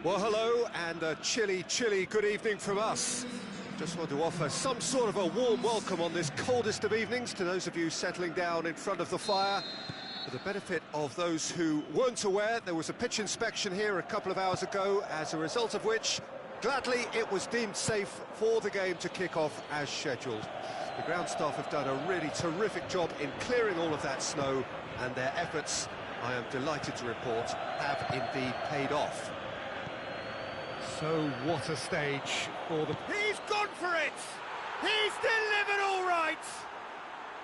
Well, hello, and a chilly good evening from us. Just want to offer some sort of a warm welcome on this coldest of evenings to those of you settling down in front of the fire. For the benefit of those who weren't aware, there was a pitch inspection here a couple of hours ago, as a result of which, gladly, it was deemed safe for the game to kick off as scheduled. The ground staff have done a really terrific job in clearing all of that snow, and their efforts, I am delighted to report, have indeed paid off. So what a stage for the... He's gone for it! He's delivered all right!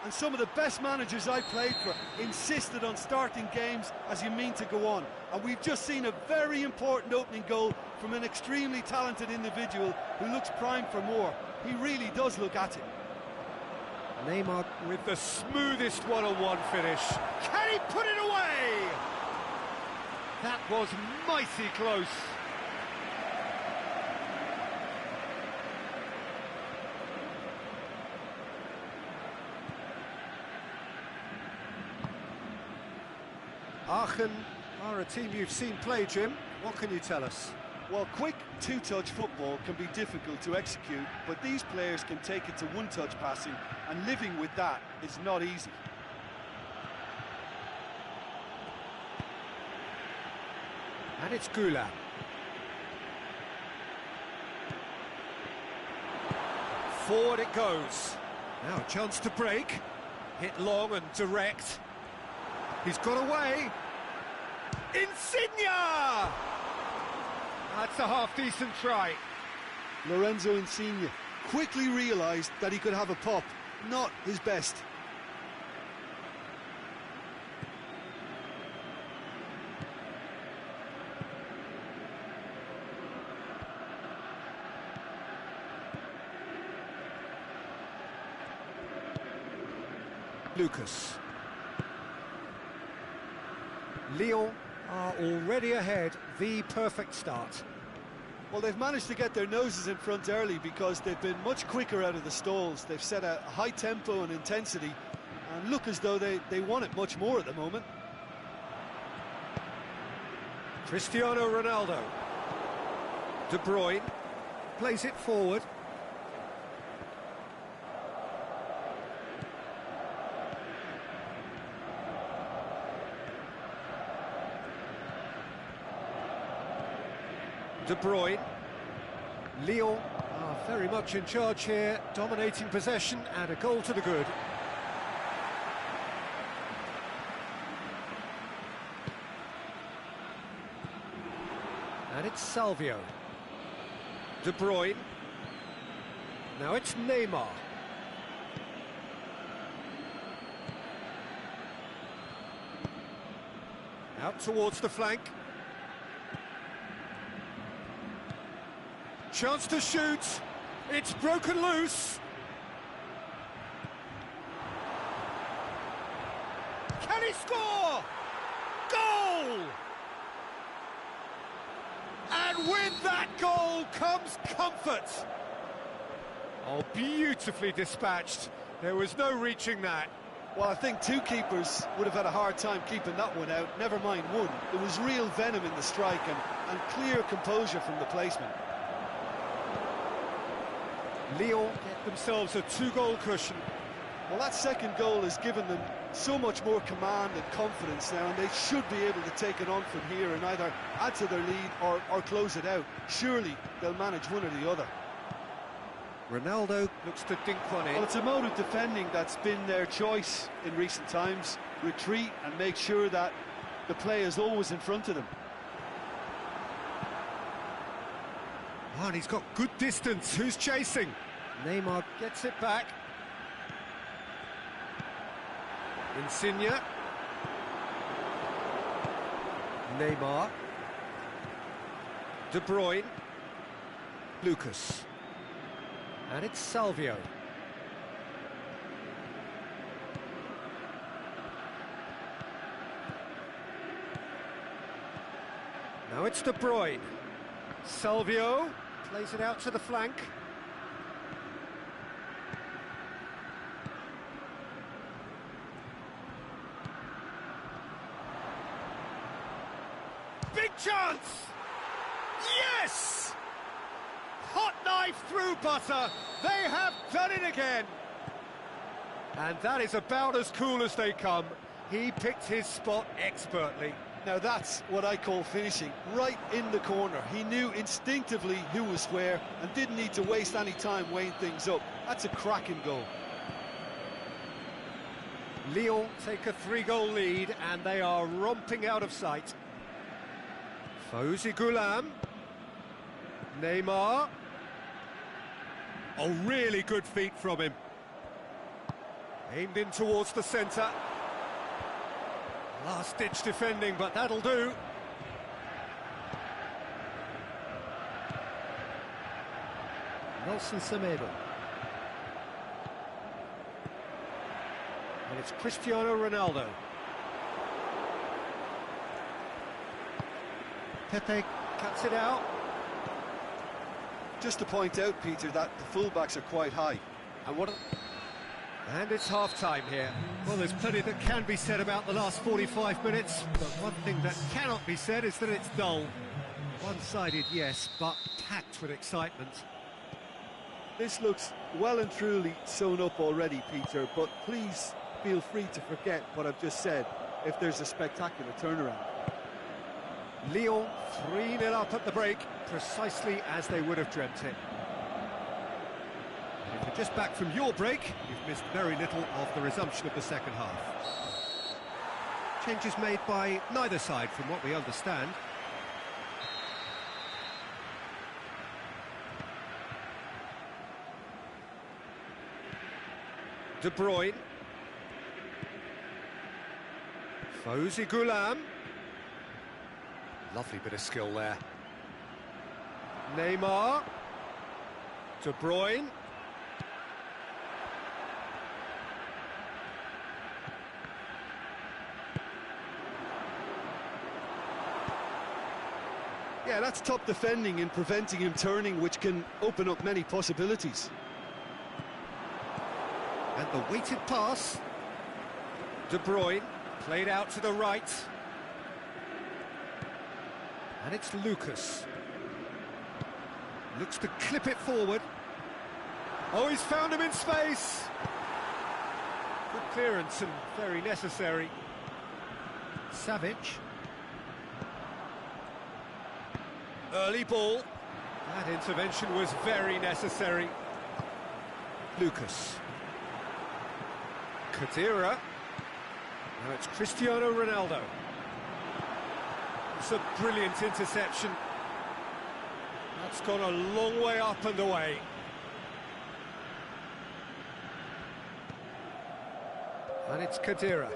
And some of the best managers I played for insisted on starting games as you mean to go on. And we've just seen a very important opening goal from an extremely talented individual who looks primed for more. He really does look at it. Neymar with the smoothest one-on-one finish. Can he put it away? That was mighty close. Aachen are a team you've seen play, Jim. What can you tell us? Well, quick two-touch football can be difficult to execute, but these players can take it to one-touch passing, and living with that is not easy. And it's Gula. Forward it goes. Now a chance to break. Hit long and direct. He's got away. Insigne! That's a half-decent try. Lorenzo Insigne quickly realised that he could have a pop. Not his best. Lucas. Lyon are already ahead, the perfect start. Well, they've managed to get their noses in front early because they've been much quicker out of the stalls. They've set a high tempo and intensity and look as though they want it much more at the moment. Cristiano Ronaldo. De Bruyne plays it forward. De Bruyne. Lyon are very much in charge here, dominating possession and a goal to the good. And it's Salvio. De Bruyne. Now it's Neymar. Out towards the flank. Chance to shoot. It's broken loose. Can he score? Goal! And with that goal comes comfort. Oh, beautifully dispatched. There was no reaching that. Well, I think two keepers would have had a hard time keeping that one out, never mind one. There was real venom in the strike and clear composure from the placement. Lyon get themselves a two-goal cushion. Well, that second goal has given them so much more command and confidence now, and they should be able to take it on from here and either add to their lead or close it out. Surely they'll manage one or the other. Ronaldo looks to dink one in. Well, it's a mode of defending that's been their choice in recent times. Retreat and make sure that the play is always in front of them. Oh, and he's got good distance. Who's chasing? Neymar gets it back. Insigne. Neymar. De Bruyne. Lucas. And it's Salvio. Now it's De Bruyne. Salvio plays it out to the flank. Big chance! Yes! Hot knife through butter. They have done it again. And that is about as cool as they come. He picked his spot expertly. Now that's what I call finishing, right in the corner. He knew instinctively who was where and didn't need to waste any time weighing things up. That's a cracking goal. Lyon take a 3-goal lead and they are romping out of sight. Fawzi Ghulam. Neymar. Oh, really good feet from him. Aimed in towards the centre. Last-ditch defending, but that'll do. Nelson Semedo. And it's Cristiano Ronaldo. Pepe cuts it out. Just to point out, Peter, that the fullbacks are quite high. And it's half-time here. Well, there's plenty that can be said about the last 45 minutes, but one thing that cannot be said is that it's dull. One-sided, yes, but packed with excitement. This looks well and truly sewn up already, Peter, but please feel free to forget what I've just said if there's a spectacular turnaround. Lyon 3-0 up at the break, precisely as they would have dreamt it. If you're just back from your break, you've missed very little of the resumption of the second half. Changes made by neither side, from what we understand. De Bruyne. Fawzi Ghulam. Lovely bit of skill there. Neymar. De Bruyne. Yeah, that's top defending and preventing him turning, which can open up many possibilities. And the weighted pass. De Bruyne played out to the right. And it's Lucas. Looks to clip it forward. Oh, he's found him in space. Good clearance and very necessary. Savic. Early ball. That intervention was very necessary. Lucas. Khedira. Now it's Cristiano Ronaldo. It's a brilliant interception. That's gone a long way up and away. And it's Khedira.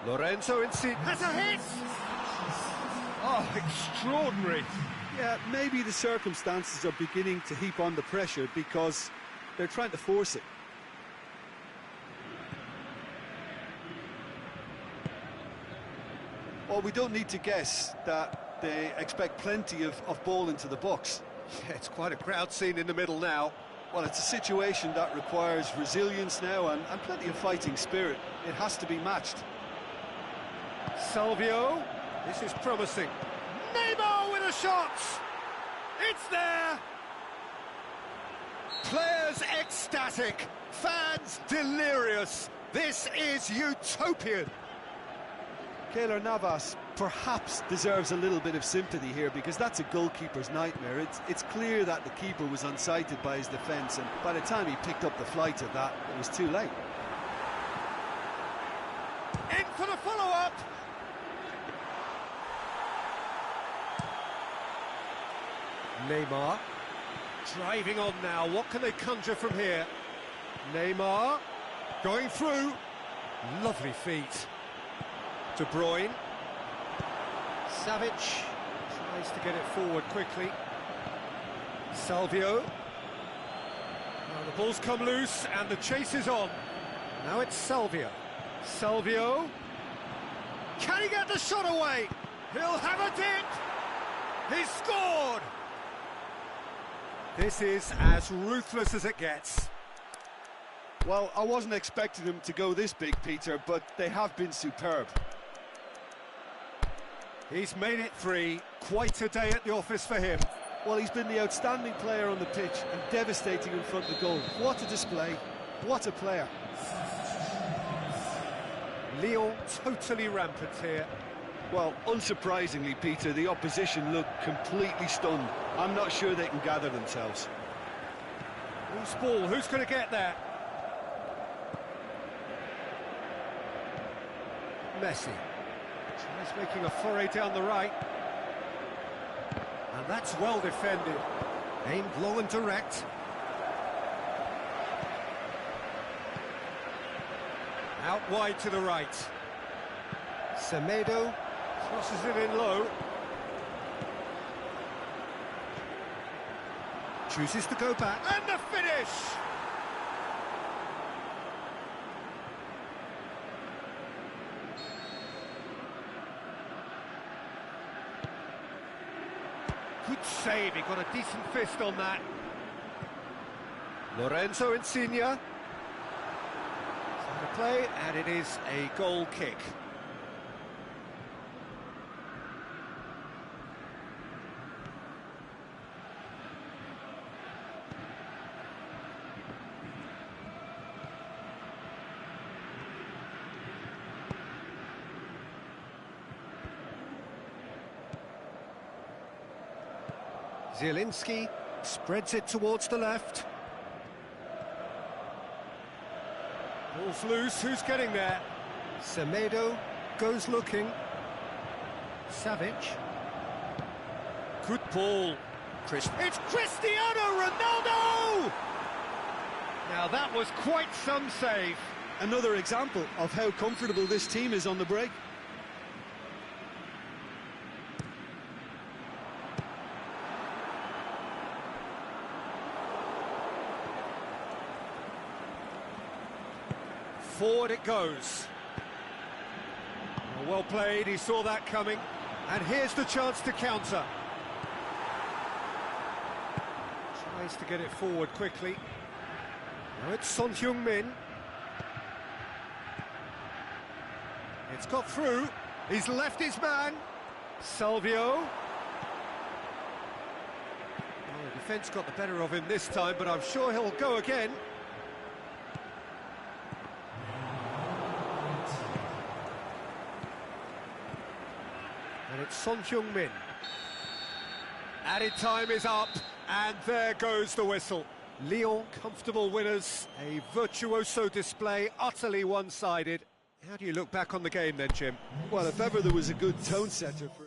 Lorenzo Insigne has a hit! Oh, extraordinary. Yeah, maybe the circumstances are beginning to heap on the pressure because they're trying to force it. Well, we don't need to guess that they expect plenty of ball into the box. Yeah, it's quite a crowd scene in the middle now. Well, it's a situation that requires resilience now and plenty of fighting spirit. It has to be matched. Salvio. This is promising. Neymar with a shot! It's there! Players ecstatic, fans delirious. This is utopian. Keylor Navas perhaps deserves a little bit of sympathy here because that's a goalkeeper's nightmare. It's clear that the keeper was unsighted by his defence, and by the time he picked up the flight of that, it was too late. In for the follow-up! Neymar driving on now. What can they conjure from here? Neymar going through. Lovely feet. De Bruyne. Savic tries to get it forward quickly. Salvio. Now the ball's come loose and the chase is on. Now it's Salvio. Salvio. Can he get the shot away? He'll have a dip. He's scored. This is as ruthless as it gets. Well, I wasn't expecting them to go this big, Peter, but they have been superb. He's made it 3. Quite a day at the office for him. Well, he's been the outstanding player on the pitch and devastating in front of goal. What a display, what a player. Lyon totally rampant here. Well, unsurprisingly, Peter, the opposition look completely stunned. I'm not sure they can gather themselves. Who's ball? Who's going to get there? Messi. He's making a foray down the right. And that's well defended. Aimed low and direct. Out wide to the right. Semedo crosses it in low. Chooses to go back. And the finish! Good save, he got a decent fist on that. Lorenzo Insigne. Center play, and it is a goal kick. Zielinski spreads it towards the left. Ball's loose, who's getting there? Semedo goes looking. Savic. Good ball. It's Cristiano Ronaldo! Now that was quite some save. Another example of how comfortable this team is on the break. Forward it goes. Well played, he saw that coming. And here's the chance to counter. Tries to get it forward quickly. Now it's Son Heung-min. It's got through. He's left his man. Salvio. Oh, the defence got the better of him this time, but I'm sure he'll go again. And it's Son Heung-min. Added time is up, and there goes the whistle. Lyon, comfortable winners, a virtuoso display, utterly one-sided. How do you look back on the game then, Jim? Well, if ever there was a good tone setter for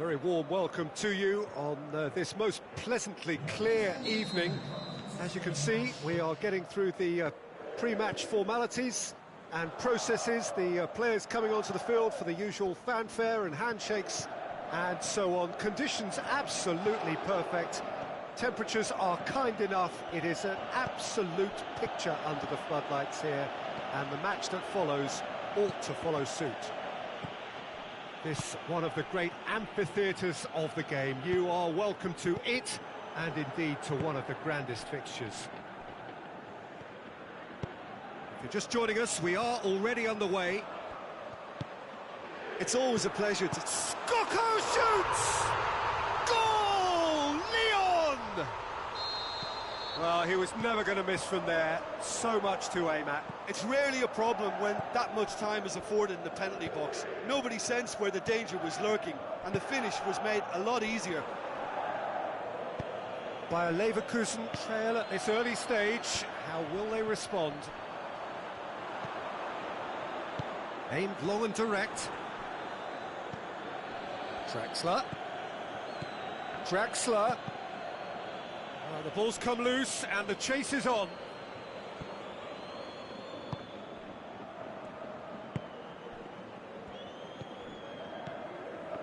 Very warm welcome to you on this most pleasantly clear evening. As you can see, we are getting through the pre-match formalities and processes, the players coming onto the field for the usual fanfare and handshakes and so on. Conditions absolutely perfect. Temperatures are kind enough. It is an absolute picture under the floodlights here, and the match that follows ought to follow suit. This one of the great amphitheatres of the game. You are welcome to it, and indeed to one of the grandest fixtures. If you're just joining us, we are already underway. It's always a pleasure to... Skoko shoots! Goal! Leon! Well, he was never going to miss from there. So much to aim at. It's rarely a problem when that much time is afforded in the penalty box. Nobody sensed where the danger was lurking, and the finish was made a lot easier. By a Leverkusen trail at this early stage, how will they respond? Aimed long and direct. Draxler. The ball's come loose and the chase is on.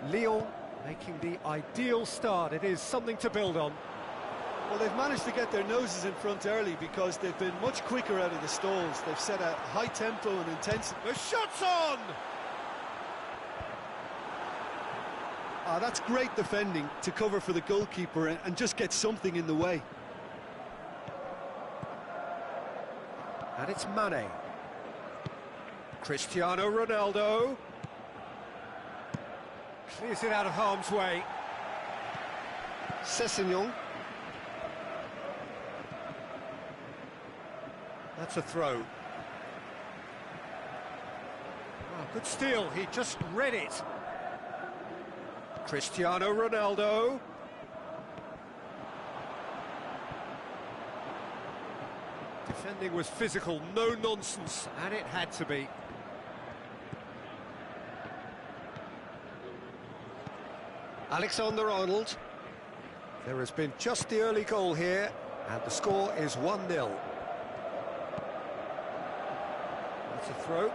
Lyon making the ideal start. It is something to build on. Well, they've managed to get their noses in front early because they've been much quicker out of the stalls. They've set a high tempo and intensity. The shot's on! That's great defending to cover for the goalkeeper and just get something in the way. And it's Mane. Cristiano Ronaldo. Clears it out of harm's way. Sessegnon. That's a throw. Oh, good steal, he just read it. Cristiano Ronaldo. Defending was physical, no nonsense, and it had to be. Alexander-Arnold. There has been just the early goal here, and the score is 1-0. That's a throw.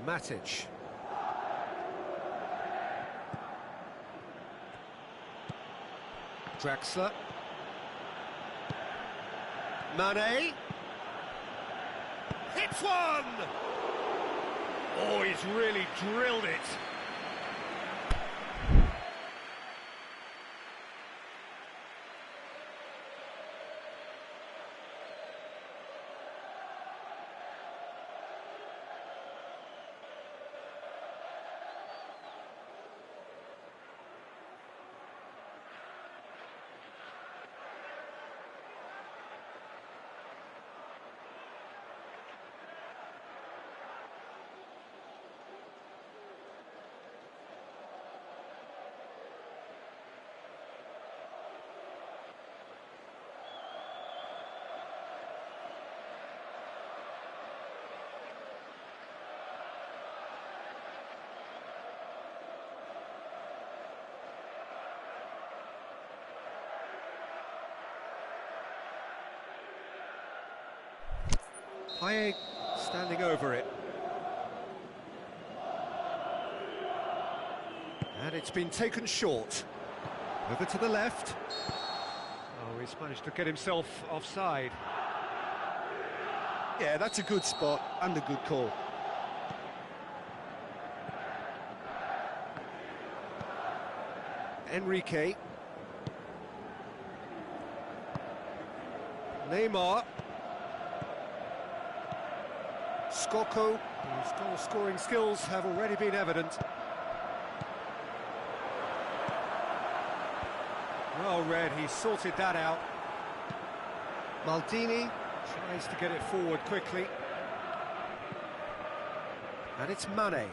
Matic. Draxler. Mane. Hits one! Oh, he's really drilled it. Payet standing over it. And it's been taken short. Over to the left. Oh, he's managed to get himself offside. Yeah, that's a good spot and a good call. Enrique. Neymar. Skoko, whose goal-scoring skills have already been evident. Well read, he sorted that out. Maldini tries to get it forward quickly. And it's Mane.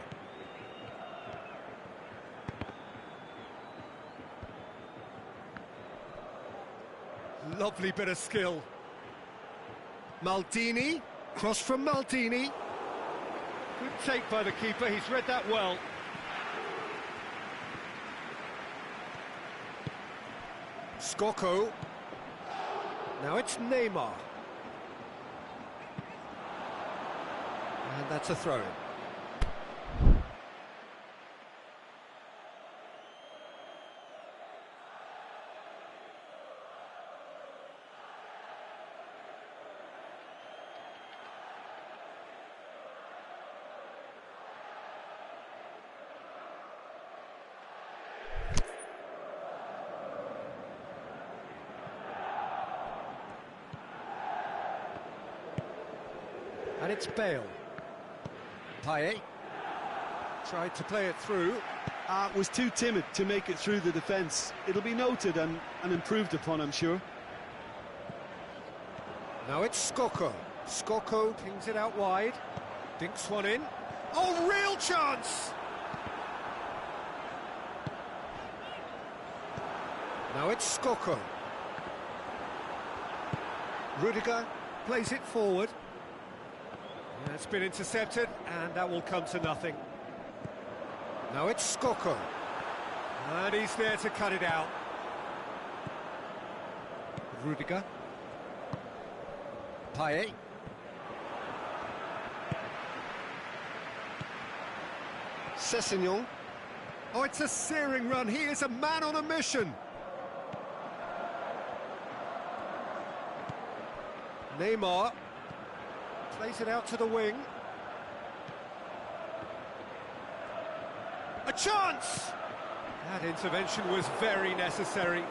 Lovely bit of skill. Maldini, cross from Maldini. Good take by the keeper, he's read that well. Skoko. Now it's Neymar. And that's a throw-in. And it's Bale. Payet tried to play it through. Was too timid to make it through the defence. It'll be noted and improved upon, I'm sure. Now it's Skoko. Skoko pings it out wide. Dinks one in. Oh, real chance! Now it's Skoko. Rudiger plays it forward. It's been intercepted, and that will come to nothing. Now it's Skoko. And he's there to cut it out. Rudiger. Payet. Sessegnon. Oh, it's a searing run. He is a man on a mission. Neymar. Plays it out to the wing. A chance! That intervention was very necessary.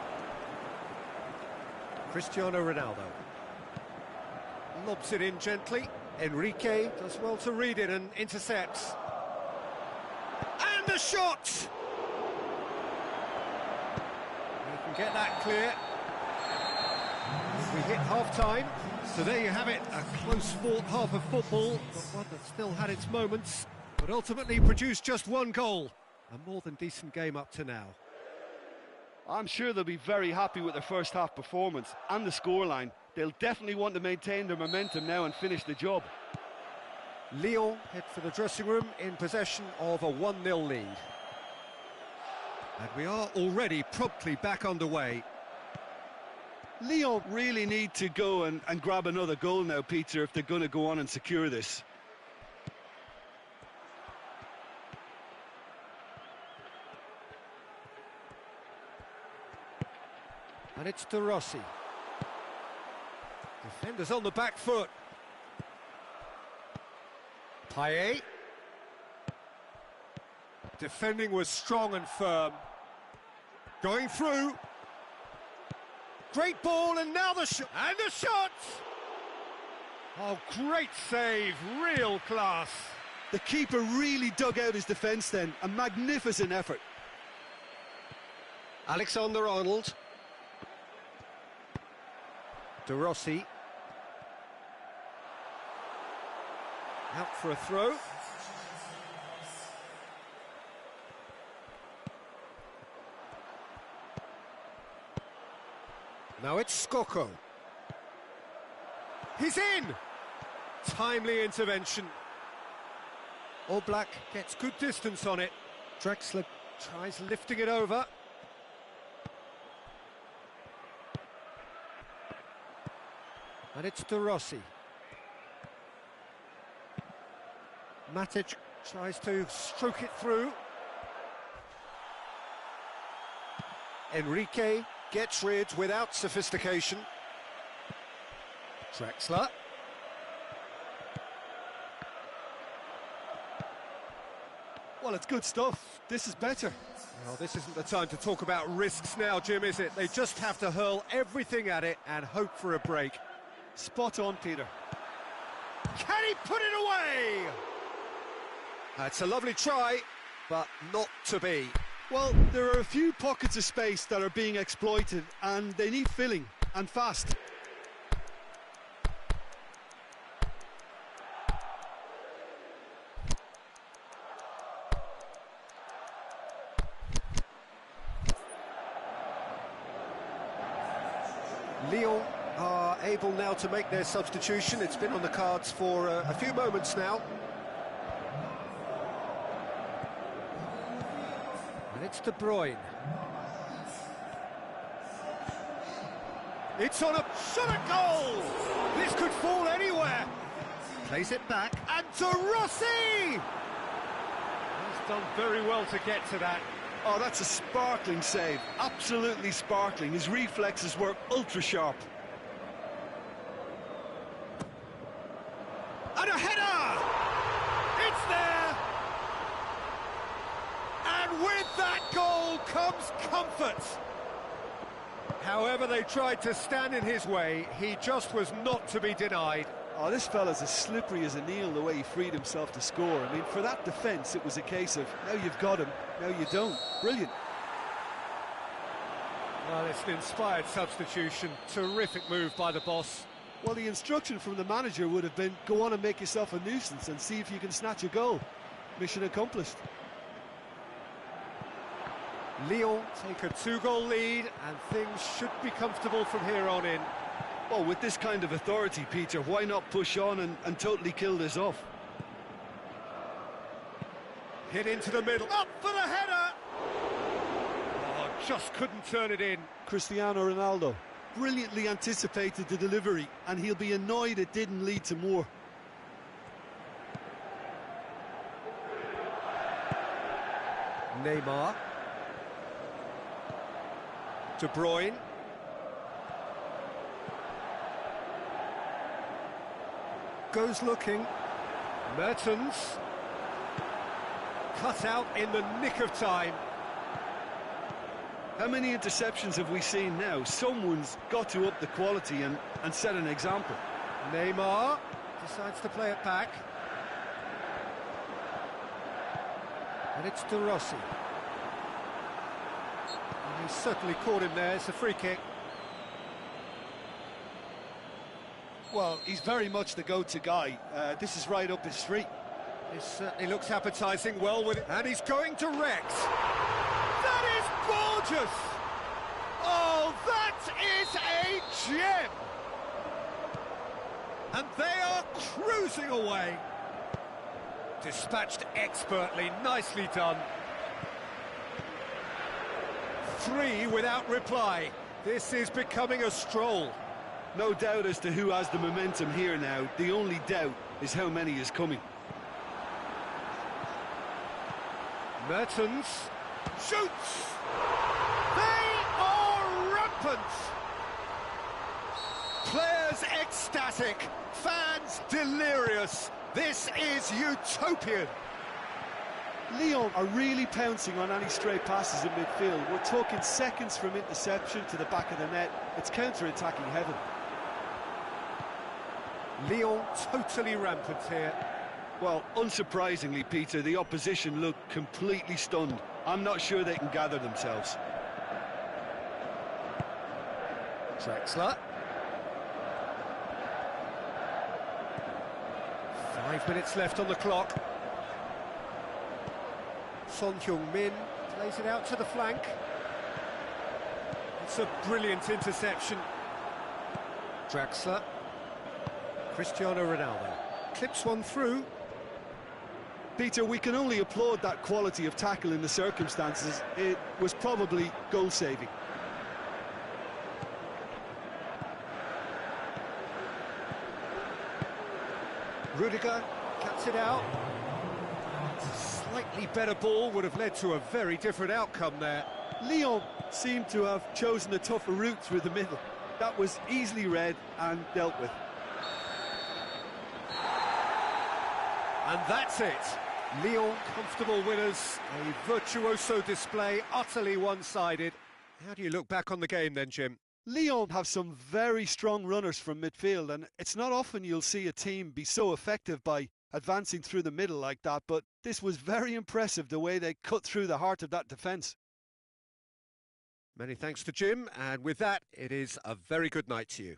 Cristiano Ronaldo. Lobs it in gently. Enrique does well to read it and intercepts. And the shot! He can get that clear. We hit half-time. So there you have it, a close-fought half of football, but one that still had its moments, but ultimately produced just one goal. A more than decent game up to now. I'm sure they'll be very happy with their first half performance and the scoreline. They'll definitely want to maintain their momentum now and finish the job. Lyon head for the dressing room in possession of a 1-0 lead. And we are already promptly back underway. Lyon really need to go and grab another goal now, Peter, if they're going to go on and secure this. And it's De Rossi. Defenders on the back foot. Payet. Defending was strong and firm. Going through. Great ball, and now the shot. And the shot! Oh, great save, real class. The keeper really dug out his defence then. A magnificent effort. Alexander-Arnold. De Rossi. Out for a throw. Now it's Skoko. He's in! Timely intervention. Oblak gets good distance on it. Drexler tries lifting it over. And it's De Rossi. Matic tries to stroke it through. Enrique gets rid without sophistication. Drexler. Well, it's good stuff. This is better. Well, this isn't the time to talk about risks now, Jim, is it? They just have to hurl everything at it and hope for a break. Spot on, Peter. Can he put it away? It's a lovely try, but not to be. Well, there are a few pockets of space that are being exploited, and they need filling, and fast. Lyon are able now to make their substitution. It's been on the cards for a few moments now. And it's De Bruyne. It's on a shot at goal! This could fall anywhere! Plays it back. And to Rossi! He's done very well to get to that. Oh, that's a sparkling save. Absolutely sparkling. His reflexes were ultra sharp. And a header! It's there! And with that goal comes comfort. However they tried to stand in his way, he just was not to be denied. Oh, this fella's as slippery as a Neil, the way he freed himself to score. I mean, for that defence, it was a case of, now you've got him, now you don't. Brilliant. Well, it's an inspired substitution. Terrific move by the boss. Well, the instruction from the manager would have been, go on and make yourself a nuisance and see if you can snatch a goal. Mission accomplished. Lyon take a 2-goal lead, and things should be comfortable from here on in. Well, with this kind of authority, Peter, why not push on and totally kill this off? Hit into the middle. Up for the header! Oh, just couldn't turn it in. Cristiano Ronaldo brilliantly anticipated the delivery, and he'll be annoyed it didn't lead to more. Neymar. De Bruyne. Goes looking. Mertens. Cut out in the nick of time. How many interceptions have we seen now? Someone's got to up the quality and set an example. Neymar decides to play it back. And it's De Rossi. And he's certainly caught him there. It's a free kick. Well, he's very much the go-to guy. This is right up his street. This certainly looks appetising, well with it. And he's going to Rex. That is gorgeous! Oh, that is a gem! And they are cruising away. Dispatched expertly, nicely done. 3 without reply. This is becoming a stroll. No doubt as to who has the momentum here now. The only doubt is how many is coming. Mertens Shoots! They are rampant! Players ecstatic, fans delirious. This is utopian. Lyon are really pouncing on any stray passes in midfield. We're talking seconds from interception to the back of the net. It's counter-attacking heaven. Lyon totally rampant here. Well, unsurprisingly, Peter, the opposition look completely stunned. I'm not sure they can gather themselves. Drexler. 5 minutes left on the clock. Son Heung-min plays it out to the flank. It's a brilliant interception. Drexler. Cristiano Ronaldo clips one through. Peter, we can only applaud that quality of tackle in the circumstances. It was probably goal-saving. Rudiger cuts it out. Slightly better ball would have led to a very different outcome there. Lyon seemed to have chosen a tougher route through the middle. That was easily read and dealt with. And that's it. Lyon comfortable winners. A virtuoso display, utterly one-sided. How do you look back on the game then, Jim? Lyon have some very strong runners from midfield, and it's not often you'll see a team be so effective by advancing through the middle like that, but this was very impressive the way they cut through the heart of that defence. Many thanks to Jim, and with that, it is a very good night to you.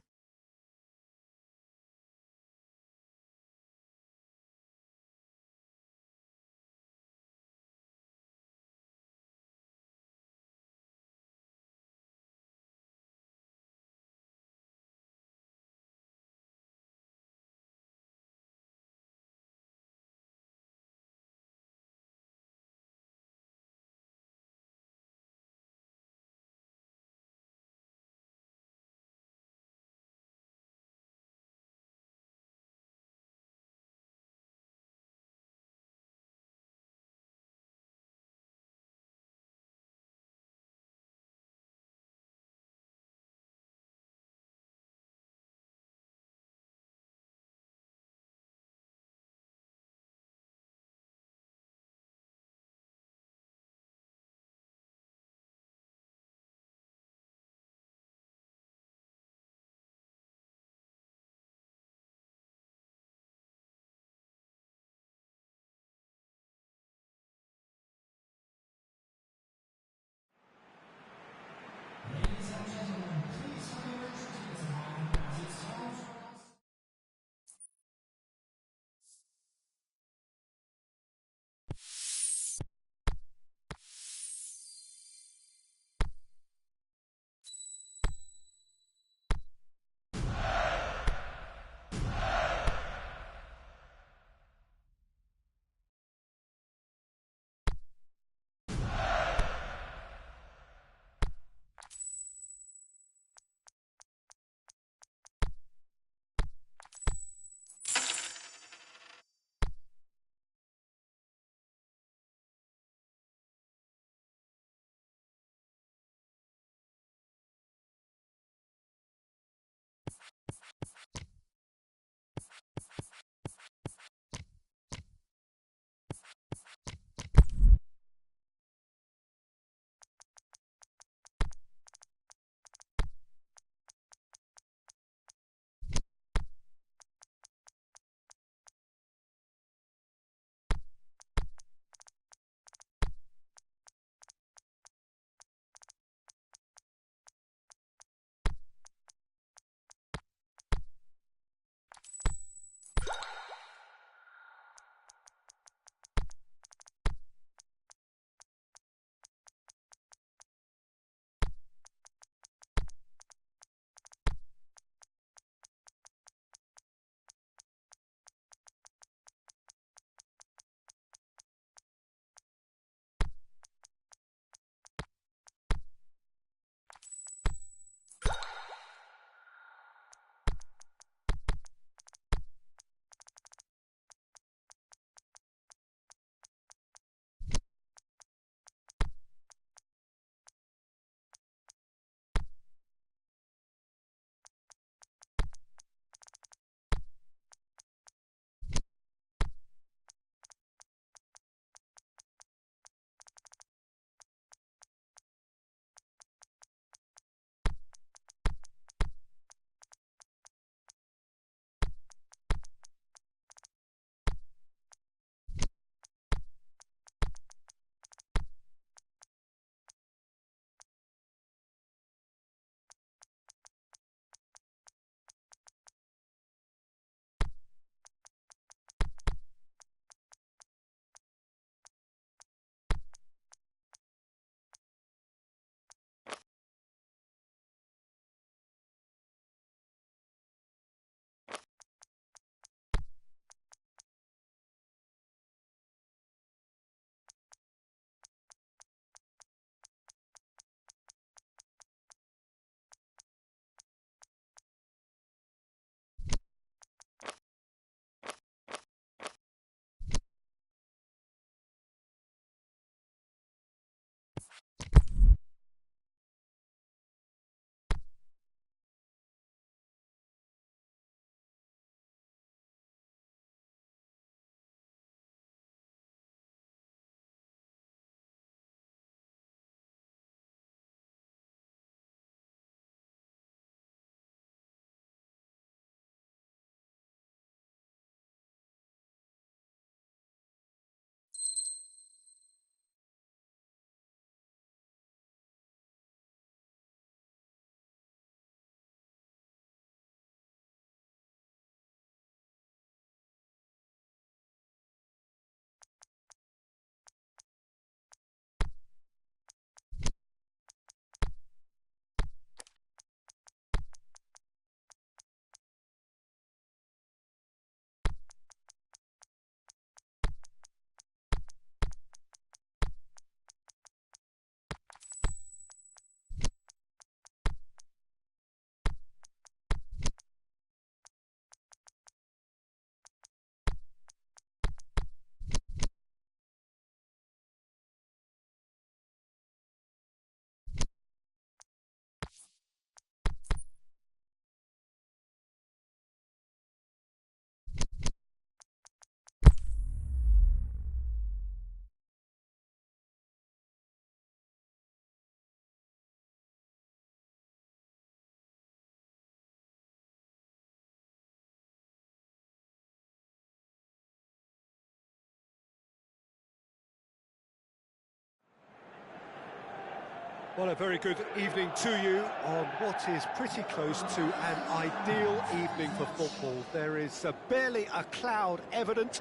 Well, a very good evening to you on what is pretty close to an ideal evening for football. There is barely a cloud evident.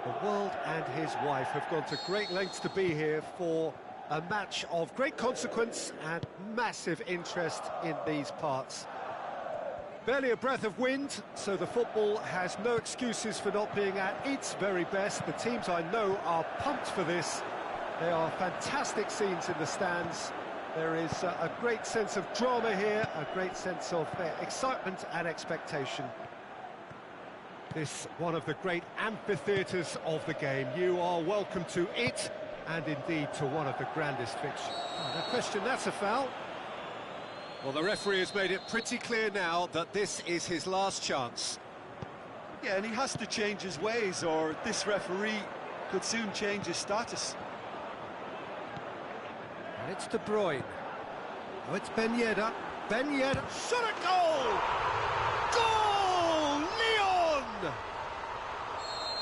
The world and his wife have gone to great lengths to be here for a match of great consequence and massive interest in these parts. Barely a breath of wind, so the football has no excuses for not being at its very best. The teams I know are pumped for this. There are fantastic scenes in the stands. There is a great sense of drama here, a great sense of excitement and expectation. This one of the great amphitheatres of the game. You are welcome to it, and indeed to one of the grandest fixtures. Oh, no question, that's a foul. Well, the referee has made it pretty clear now that this is his last chance. Yeah, and he has to change his ways, or this referee could soon change his status. And it's De Bruyne. Oh, it's Ben Yedder. Ben Yedder. Shot at goal! Goal! Leon!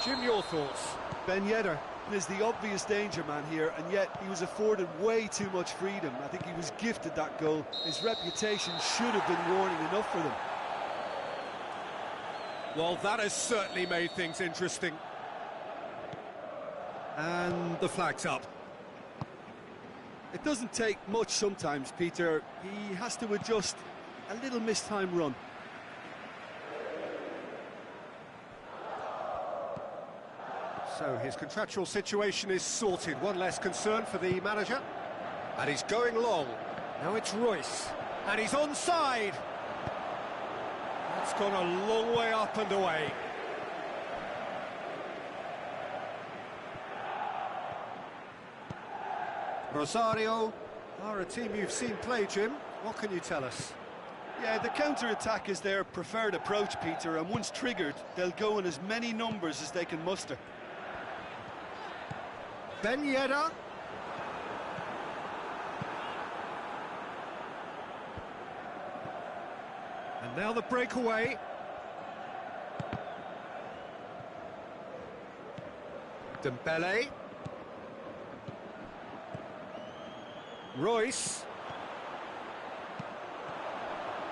Jim, your thoughts? Ben Yedder is the obvious danger man here, and yet he was afforded way too much freedom. I think he was gifted that goal. His reputation should have been warning enough for them. Well, that has certainly made things interesting. And the flag's up. It doesn't take much sometimes, Peter. He has to adjust a little missed-time run. So his contractual situation is sorted. One less concern for the manager. And he's going long. Now it's Royce. And he's onside. That's gone a long way up and away. Rosario are a team you've seen play, Jim. What can you tell us? Yeah, the counter-attack is their preferred approach, Peter, and once triggered, they'll go in as many numbers as they can muster. Ben Yedder. And now the breakaway. Dembele. Royce.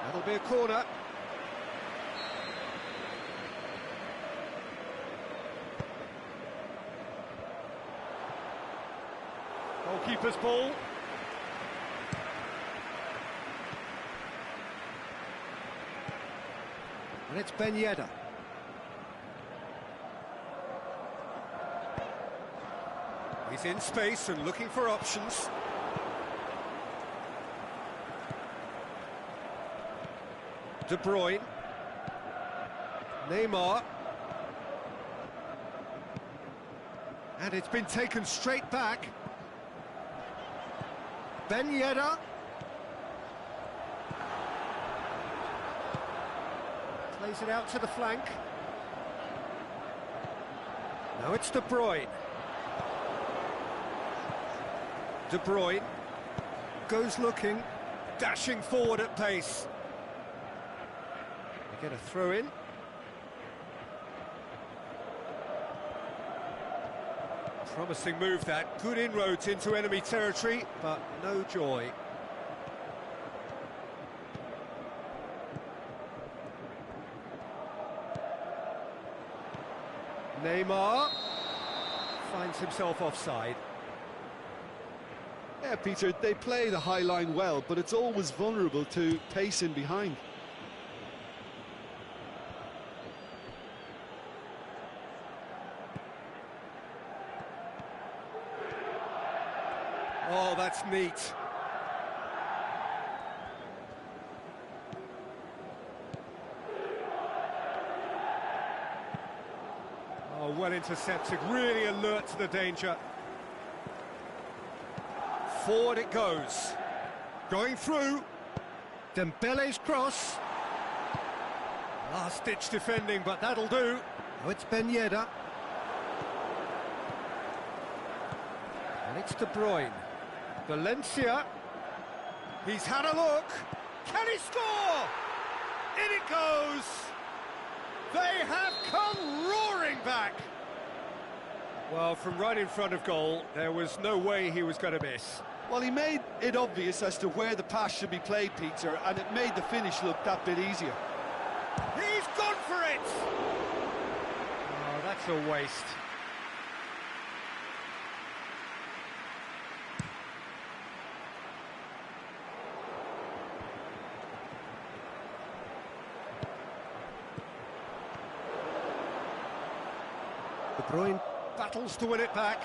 That'll be a corner. Goalkeeper's ball. And it's Ben Yedder. He's in space and looking for options. De Bruyne. Neymar. And it's been taken straight back. Ben Yedder. Plays it out to the flank. Now it's De Bruyne. De Bruyne goes looking, dashing forward at pace. They get a throw in. Promising move that, good inroads into enemy territory, but no joy. Neymar finds himself offside. Yeah, Peter, they play the high line well, but it's always vulnerable to pace in behind. Oh, that's neat. Oh, well intercepted, really alert to the danger. Forward it goes. Going through. Dembele's cross. Last-ditch defending, but that'll do. Oh, it's Ben Yedder. And it's De Bruyne. Valencia. He's had a look. Can he score? In it goes. They have come roaring back. Well, from right in front of goal, there was no way he was going to miss. Well, he made it obvious as to where the pass should be played, Peter, and it made the finish look that bit easier. He's gone for it! Oh, that's a waste. De Bruyne battles to win it back.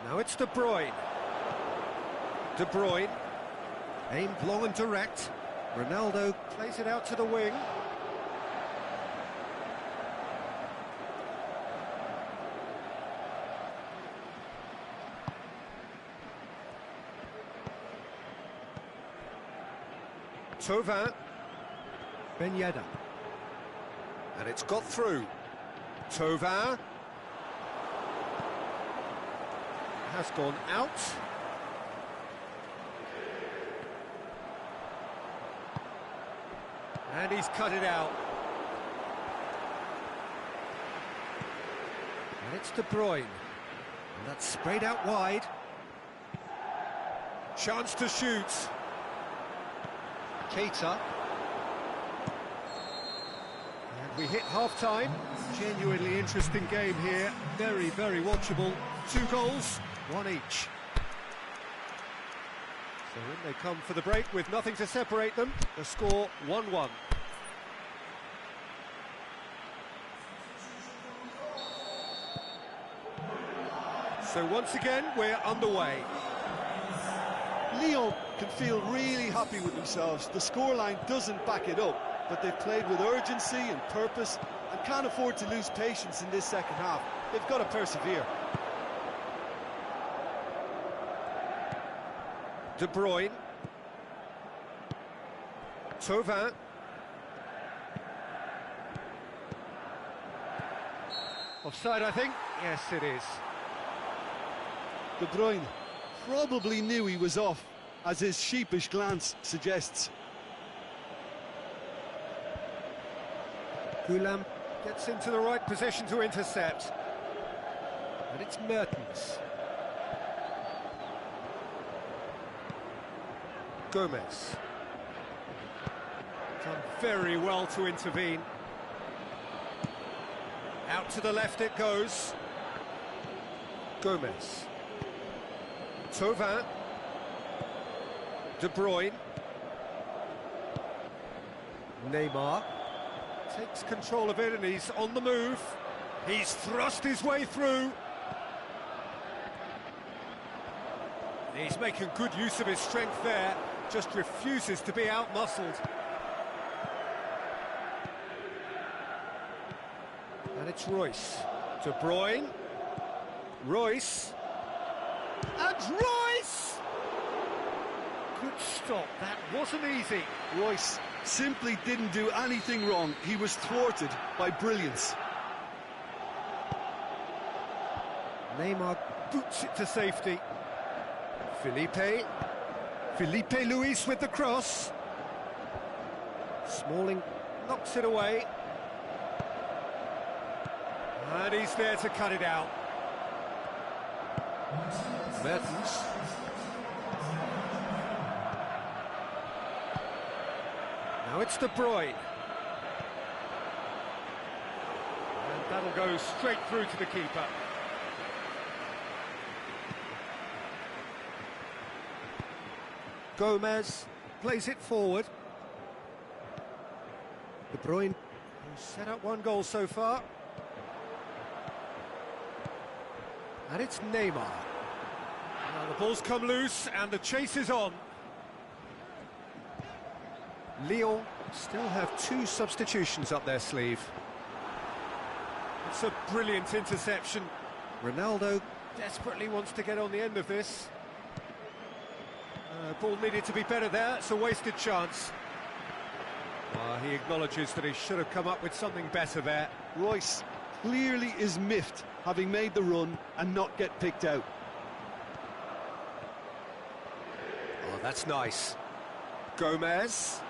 Now it's De Bruyne. De Bruyne, aimed long and direct. Ronaldo plays it out to the wing. Thauvin. Ben Yedder. And it's got through. Thauvin. Has gone out. And he's cut it out. And it's De Bruyne. And that's sprayed out wide. Chance to shoot. Keita. And we hit half-time. Genuinely interesting game here. Very, very watchable. 2 goals, 1 each. So in they come for the break with nothing to separate them. The score 1-1. So once again, we're underway. Lyon can feel really happy with themselves. The scoreline doesn't back it up, but they've played with urgency and purpose and can't afford to lose patience in this second half. They've got to persevere. De Bruyne. Thauvin. Offside, I think. Yes, it is. De Bruyne probably knew he was off, as his sheepish glance suggests. Goulam gets into the right position to intercept. And it's Mertens. Gomez. Done very well to intervene. Out to the left it goes. Gomez. Thauvin. De Bruyne. Neymar takes control of it and he's on the move. He's thrust his way through. He's making good use of his strength there, just refuses to be out-muscled. And it's Royce. De Bruyne. Royce. And Royce! Good stop, that wasn't easy. Royce simply didn't do anything wrong. He was thwarted by brilliance. Neymar boots it to safety. Felipe Luis with the cross. Smalling knocks it away. And he's there to cut it out. Mertens. Now it's De Bruyne. And that'll go straight through to the keeper. Gomez plays it forward. De Bruyne has set up 1 goal so far. And it's Neymar. Now the ball's come loose and the chase is on. Lyon still have 2 substitutions up their sleeve. It's a brilliant interception. Ronaldo desperately wants to get on the end of this. Ball needed to be better there, it's a wasted chance. He acknowledges that he should have come up with something better there. Royce clearly is miffed, having made the run and not get picked out. Oh, that's nice. Gomez.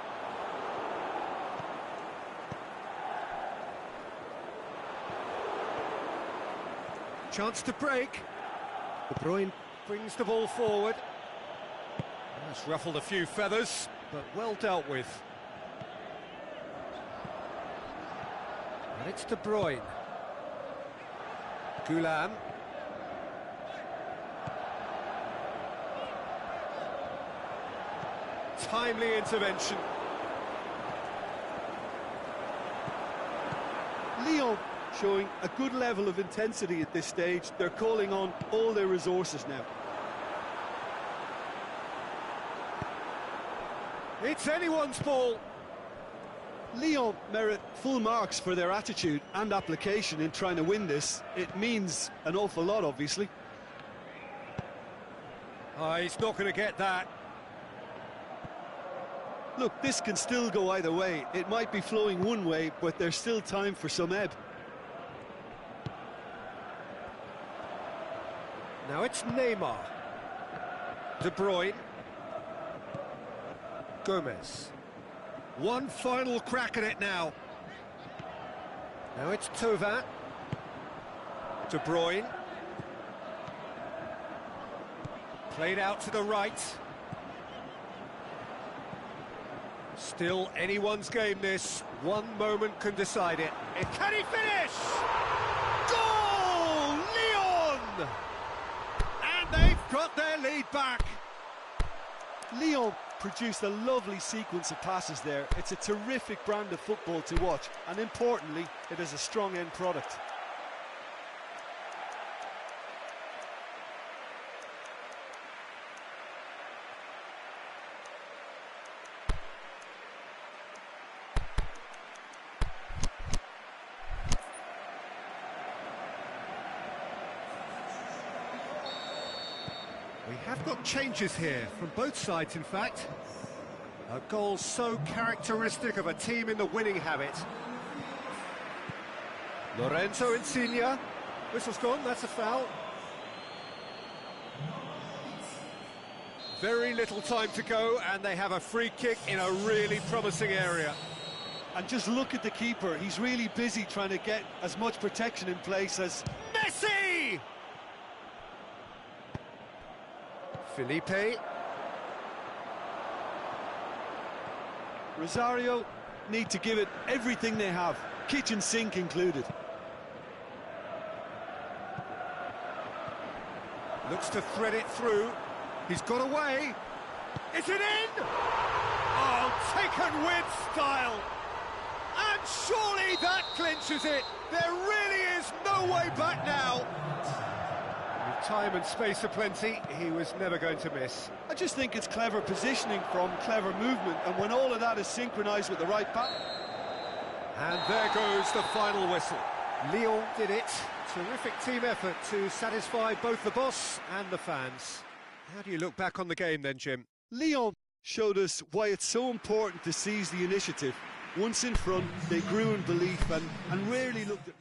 Chance to break. De Bruyne Brings the ball forward. That's ruffled a few feathers, but well dealt with. And it's De Bruyne. Goulam. Timely intervention. Lyon showing a good level of intensity at this stage. They're calling on all their resources now. It's anyone's ball. Lyon merit full marks for their attitude and application in trying to win this. It means an awful lot, obviously. Oh, he's not going to get that. Look, this can still go either way. It might be flowing one way, but there's still time for some ebb. Now it's Neymar. De Bruyne. Gomez. One final crack at it now. Now it's Thauvin. De Bruyne. Played out to the right. Still anyone's game this. One moment can decide it. Can he finish? Goal! Lyon! And they've got their lead back. Lyon produced a lovely sequence of passes there. It's a terrific brand of football to watch, and importantly, it is a strong end product. We have got changes here, from both sides in fact. A goal so characteristic of a team in the winning habit. Lorenzo Insigne. Whistle's gone, that's a foul. Very little time to go, and they have a free kick in a really promising area. And just look at the keeper. He's really busy trying to get as much protection in place as... Messi! Felipe. Rosario need to give it everything they have, kitchen sink included. Looks to thread it through. He's got away. Is it in? Oh, taken with style. And surely that clinches it. There really is no way back now. With time and space aplenty, he was never going to miss. I just think it's clever positioning from clever movement, and when all of that is synchronised with the right pass... And there goes the final whistle. Lyon did it. Terrific team effort to satisfy both the boss and the fans. How do you look back on the game then, Jim? Lyon showed us why it's so important to seize the initiative. Once in front, they grew in belief and rarely looked at...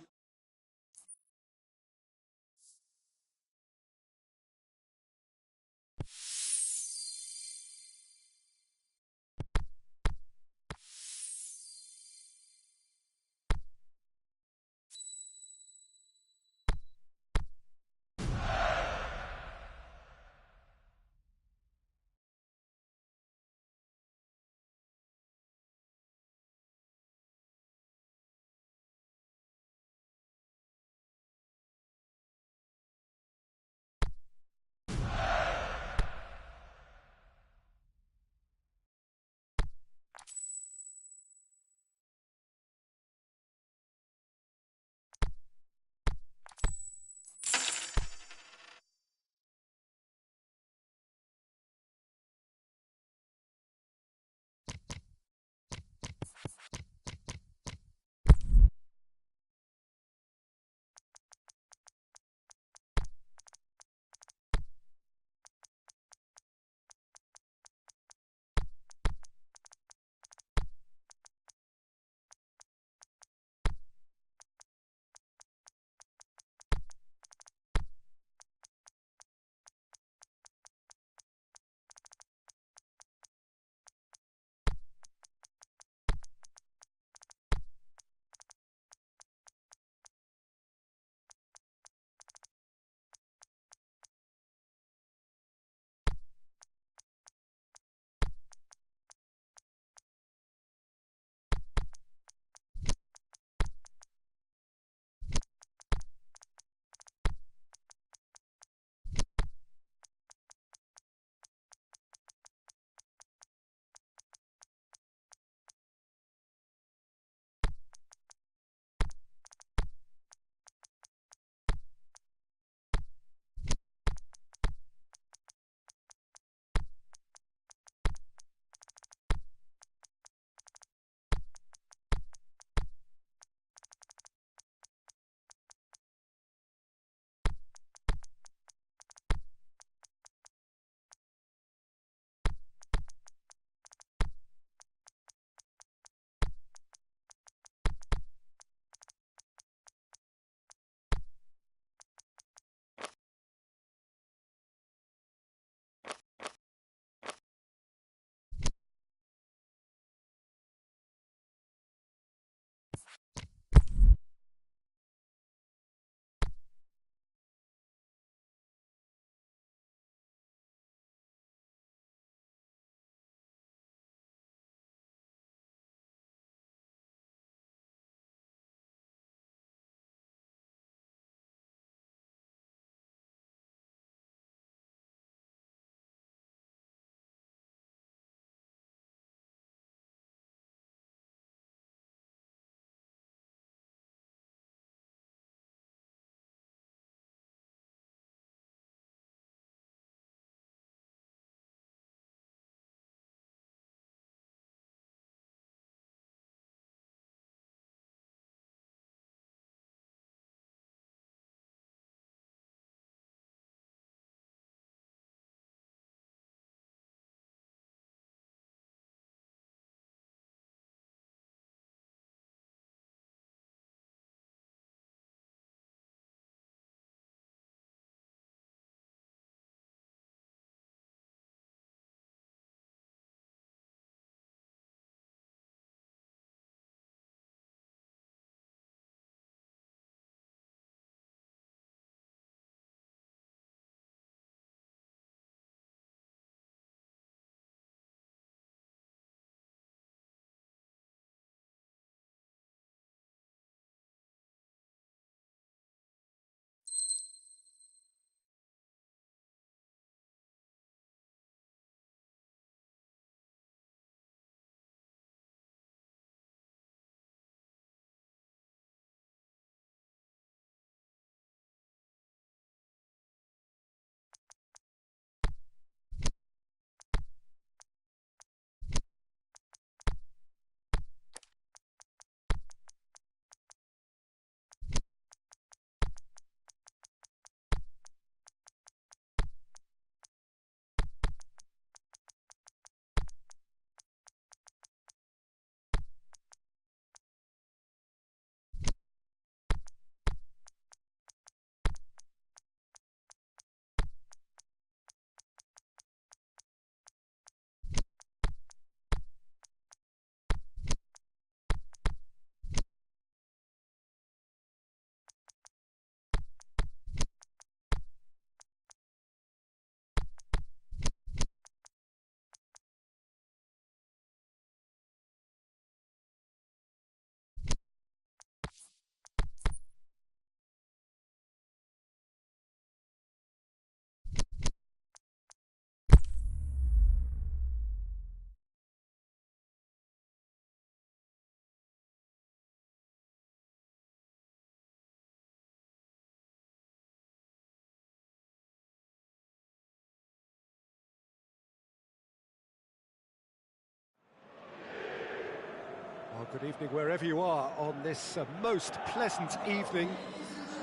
Good evening wherever you are on this most pleasant evening.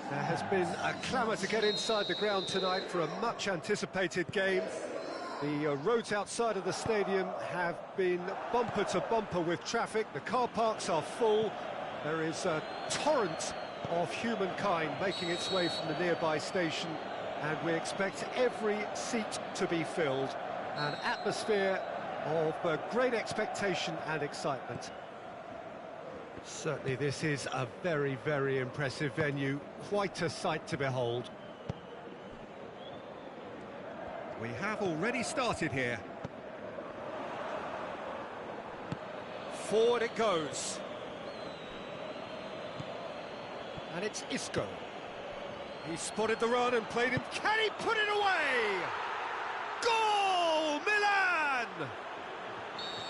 There has been a clamour to get inside the ground tonight for a much-anticipated game. The roads outside of the stadium have been bumper to bumper with traffic. The car parks are full. There is a torrent of humankind making its way from the nearby station, and we expect every seat to be filled. An atmosphere of great expectation and excitement. Certainly this is a very, very impressive venue, quite a sight to behold. We have already started here. Forward it goes. And it's Isco. He spotted the run and played him. Can he put it away? Goal, Milan!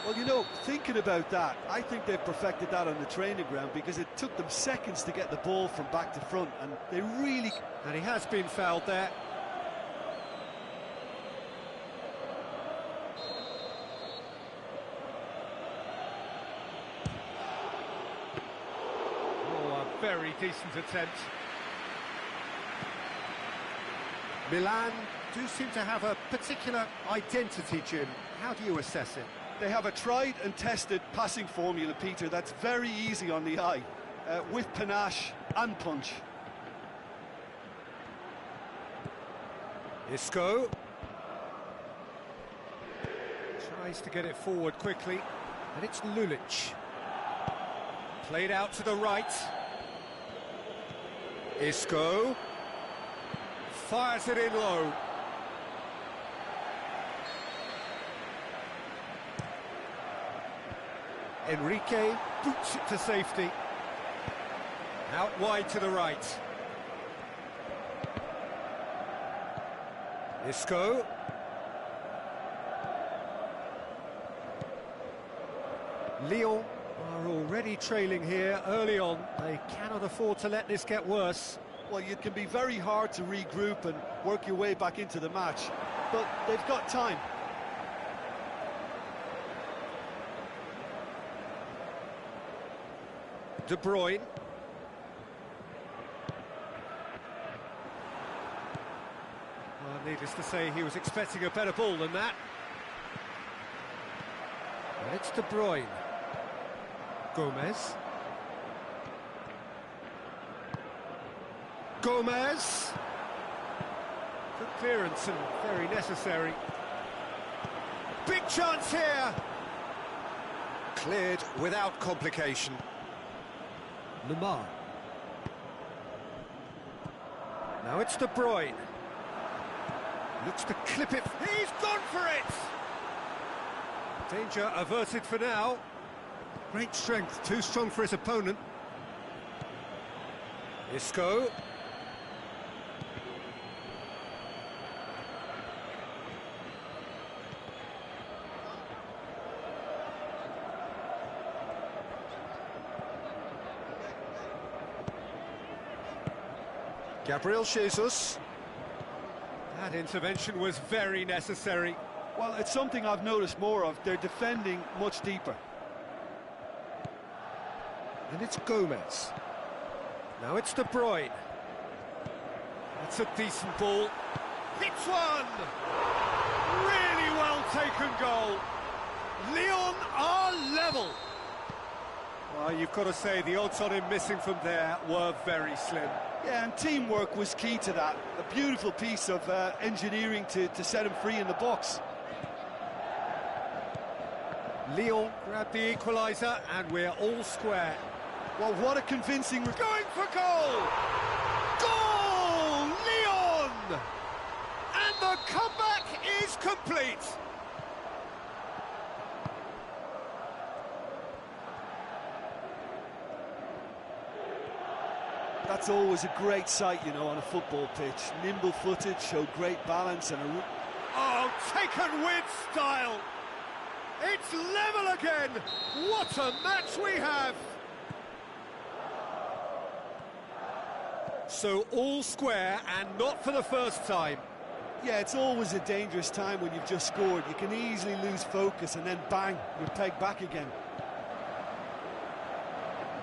Well, you know, thinking about that, I think they've perfected that on the training ground, because it took them seconds to get the ball from back to front, and they really... And he has been fouled there. Oh, a very decent attempt. Milan do seem to have a particular identity, Jim. How do you assess it? They have a tried and tested passing formula, Peter, that's very easy on the eye, with panache and punch. Isco tries to get it forward quickly, and it's Lulic. Played out to the right. Isco fires it in low. Enrique boots it to safety. Out wide to the right. Isco. Lyon are already trailing here early on. They cannot afford to let this get worse. Well, it can be very hard to regroup and work your way back into the match, but they've got time. De Bruyne. Well, needless to say, he was expecting a better ball than that. And it's De Bruyne. Gomez. Gomez. Good clearance and very necessary. Big chance here. Cleared without complication. Lamar. Now it's De Bruyne. Looks to clip it. He's gone for it! Danger averted for now. Great strength, too strong for his opponent. Isco. Gabriel Jesus. That intervention was very necessary. Well, it's something I've noticed more of. They're defending much deeper. And it's Gomez. Now it's De Bruyne. That's a decent ball. Hits one! Really well taken goal. Lyon are level. Well, you've got to say the odds on him missing from there were very slim. Yeah, and teamwork was key to that. A beautiful piece of engineering to set him free in the box. Lyon grabbed the equaliser, and we're all square. Well, what a convincing... Going for goal! Goal! Lyon! And the comeback is complete! That's always a great sight, you know, on a football pitch. Nimble-footed, showed great balance and a... Oh, taken with style! It's level again! What a match we have! So all square, and not for the first time. Yeah, it's always a dangerous time when you've just scored. You can easily lose focus and then bang, you're pegged back again.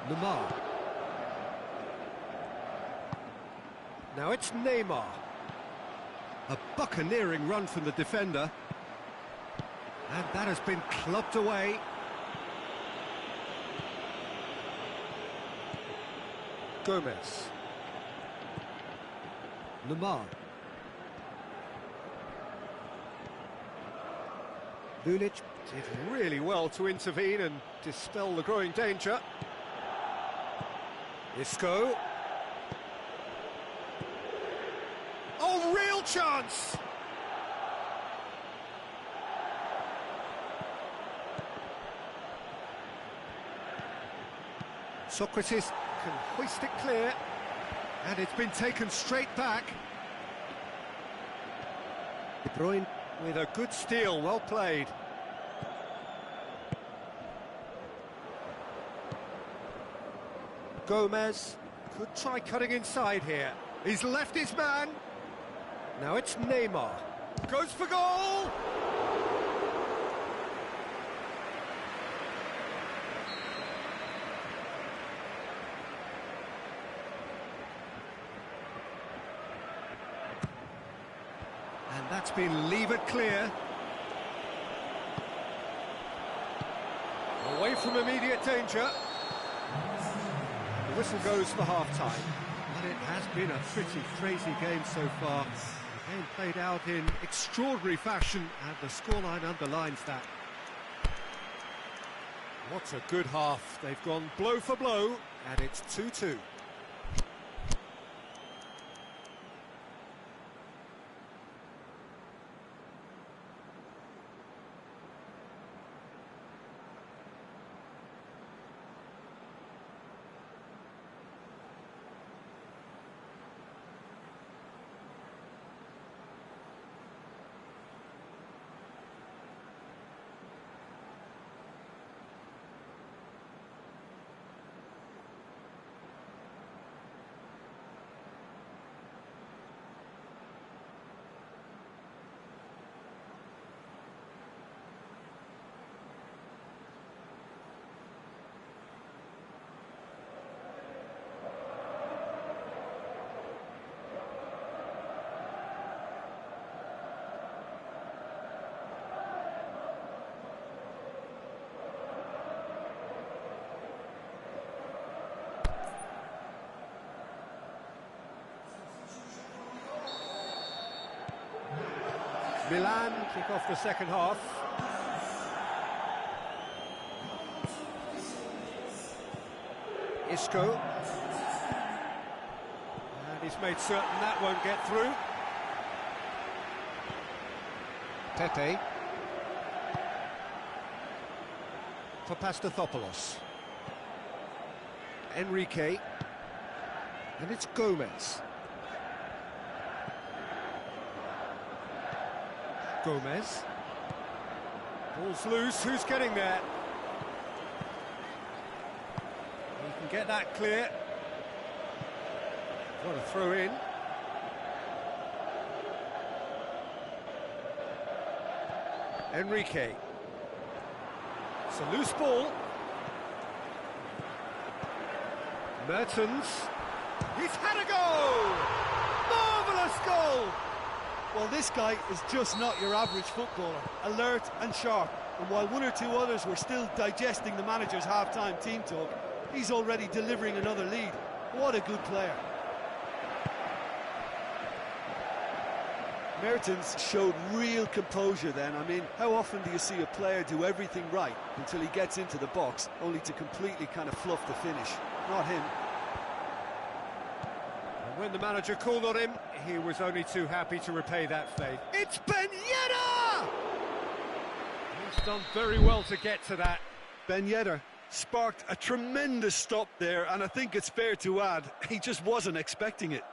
Lamar. Now it's Neymar. A buccaneering run from the defender. And that has been clubbed away. Gomez. Lamar. Lulic did really well to intervene and dispel the growing danger. Isco. Oh, real chance! Socrates can hoist it clear, and it's been taken straight back. De Bruyne with a good steal, well played. Gomez could try cutting inside here. He's left his man. Now it's Neymar. Goes for goal! And that's been levered clear. Away from immediate danger. The whistle goes for half-time. And it has been a pretty crazy game so far. The game played out in extraordinary fashion, and the scoreline underlines that. What a good half. They've gone blow for blow, and it's 2-2. Milan kick off the second half. Isco. And he's made certain that won't get through. Pepe. For Pastathopoulos. Enrique. And it's Gomez. Gomez. Ball's loose, who's getting there? He can get that clear. What a throw in. Enrique. It's a loose ball. Mertens. He's had a goal! Marvellous goal! Well, this guy is just not your average footballer, alert and sharp. And while one or two others were still digesting the manager's half-time team talk, he's already delivering another lead. What a good player. Mertens showed real composure then. I mean, how often do you see a player do everything right until he gets into the box, only to completely kind of fluff the finish? Not him. When the manager called on him, he was only too happy to repay that faith. It's Ben Yedder! He's done very well to get to that. Ben Yedder sparked a tremendous stop there, and I think it's fair to add, he just wasn't expecting it.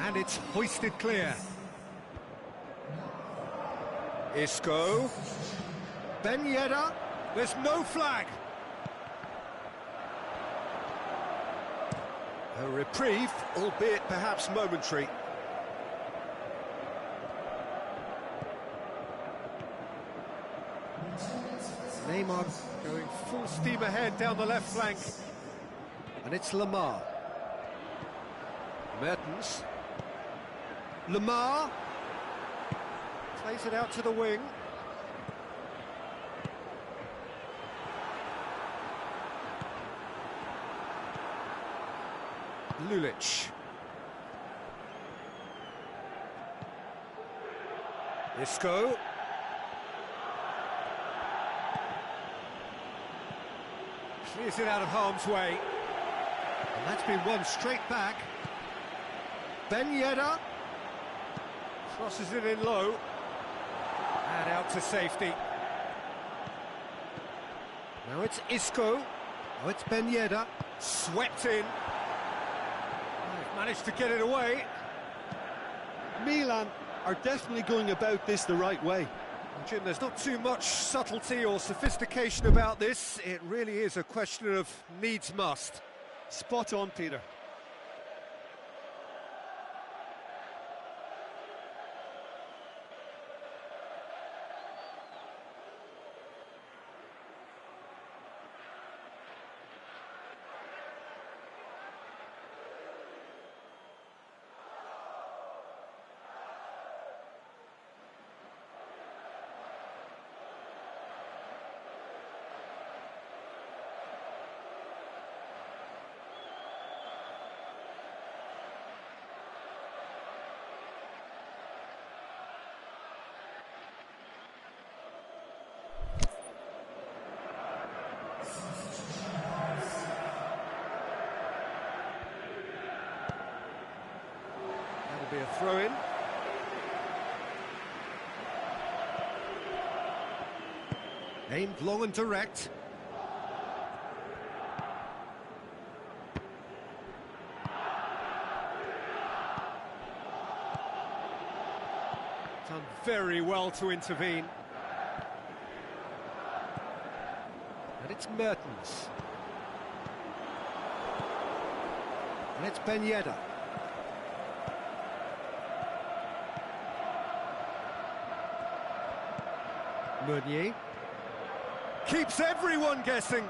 And it's hoisted clear. Isco. Ben Yedder. There's no flag. A reprieve, albeit perhaps momentary. Neymar Going full steam ahead down the left flank. and it's Lamar. Mertens. Lamar plays it out to the wing. Lulic. Isco. Clears it out of harm's way. And that's been won straight back. Ben Yedder. Crosses it in low. And out to safety. Now it's Isco. Now it's Ben Yedder. Swept in. Managed to get it away. Milan are definitely going about this the right way. Jim, there's not too much subtlety or sophistication about this. It really is a question of needs must. Spot on, Peter. That'll be a throw-in. Aimed long and direct. Done very well to intervene. And it's Mertens. And it's Ben Yedder. Meunier. Keeps everyone guessing.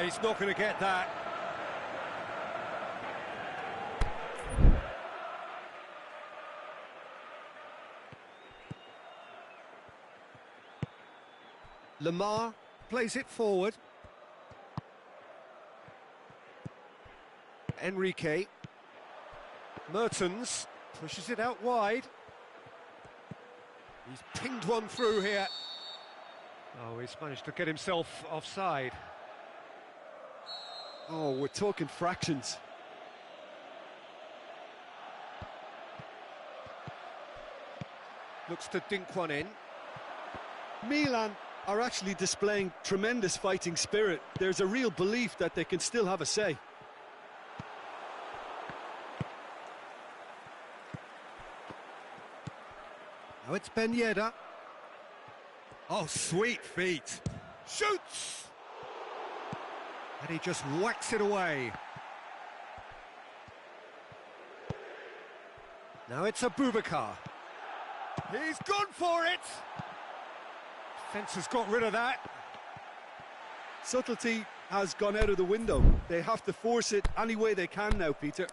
He's not going to get that. Lamar plays it forward. Enrique. Mertens pushes it out wide. He's pinged one through here. Oh, he's managed to get himself offside. Oh, we're talking fractions. Looks to dink one in. Milan are actually displaying tremendous fighting spirit. There's a real belief that they can still have a say. Now it's Ben Yedder. Oh, sweet feet. Shoots! And he just whacks it away. Now it's Abubakar. He's gone for it! Defence has got rid of that. Subtlety has gone out of the window. They have to force it any way they can now, Peter.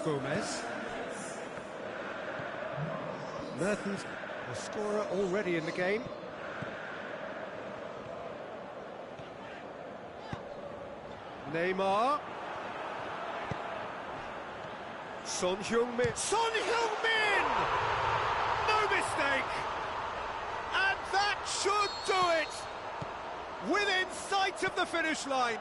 Gomez. Mertens, the scorer already in the game. Neymar. Son Heung-min. Son Heung-min! No mistake! And that should do it! Within sight of the finish line.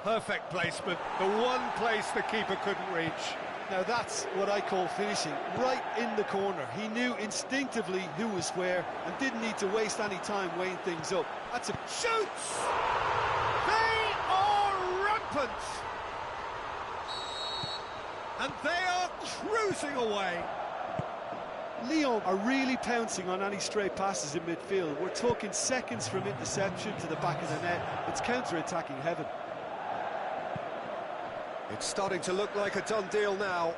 perfect placement, the one place the keeper couldn't reach. Now that's what I call finishing, right in the corner. He knew instinctively who was where and didn't need to waste any time weighing things up. That's a... Shoots! They are rampant! And they are cruising away. Lyon are really pouncing on any stray passes in midfield. We're talking seconds from interception to the back of the net. It's counter-attacking heaven. It's starting to look like a done deal now.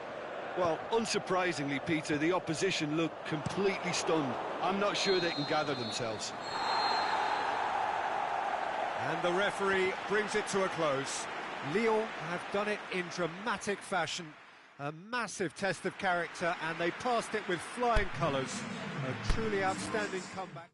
Well, unsurprisingly, Peter, the opposition look completely stunned. I'm not sure they can gather themselves. And the referee brings it to a close. Lyon have done it in dramatic fashion. A massive test of character, and they passed it with flying colours. A truly outstanding comeback.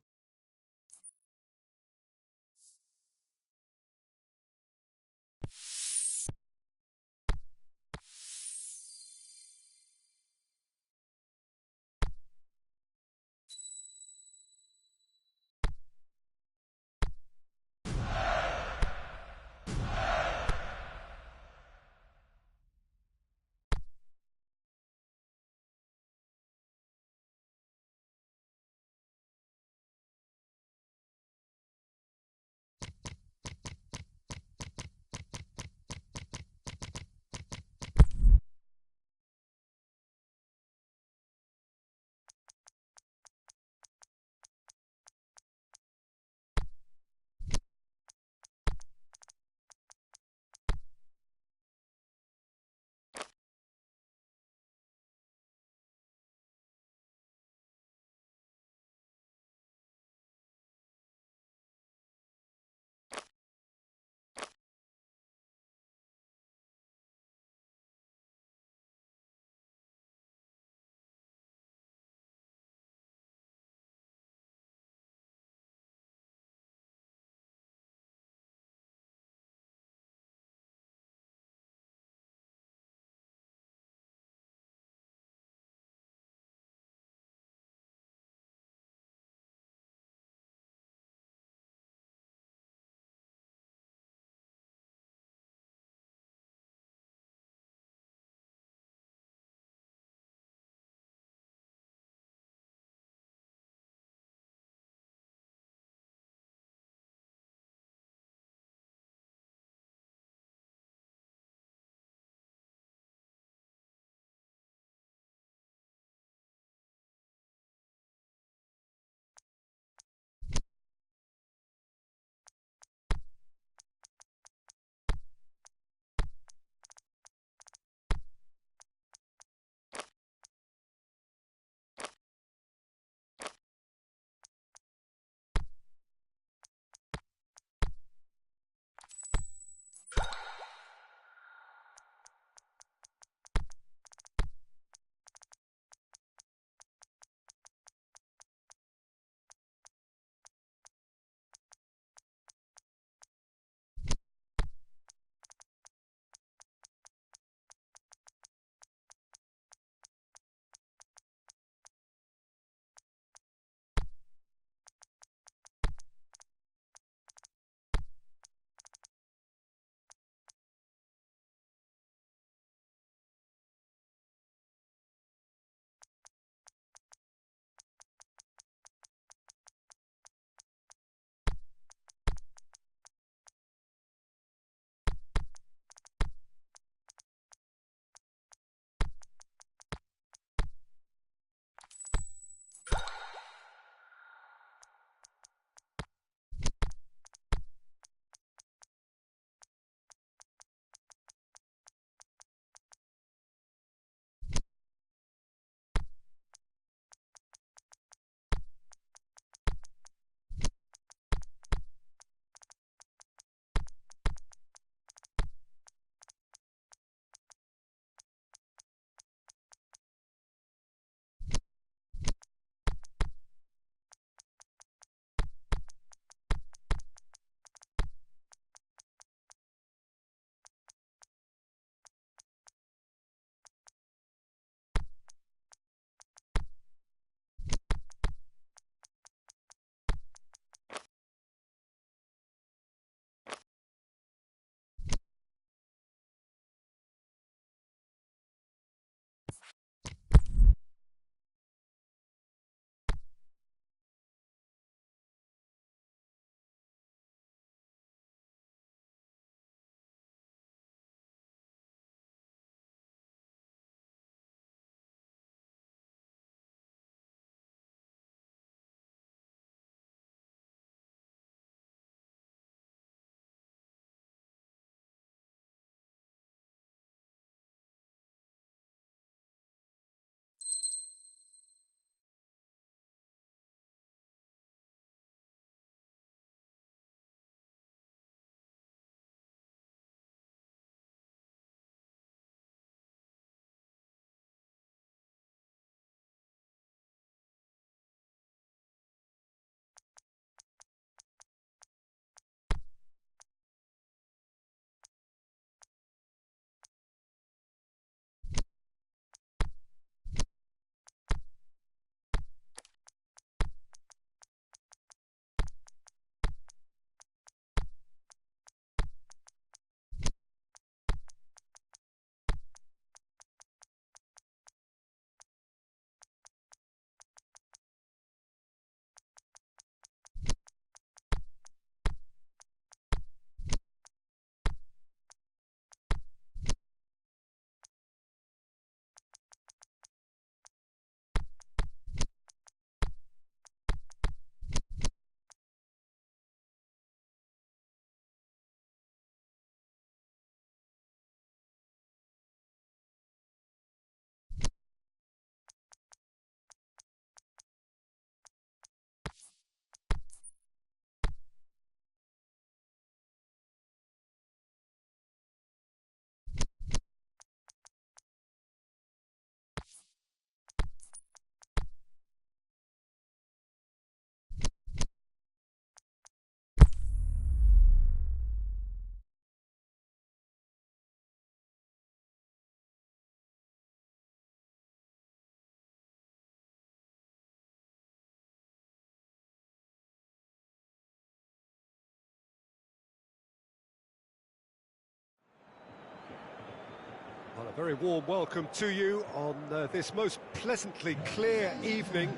Very warm welcome to you on this most pleasantly clear evening.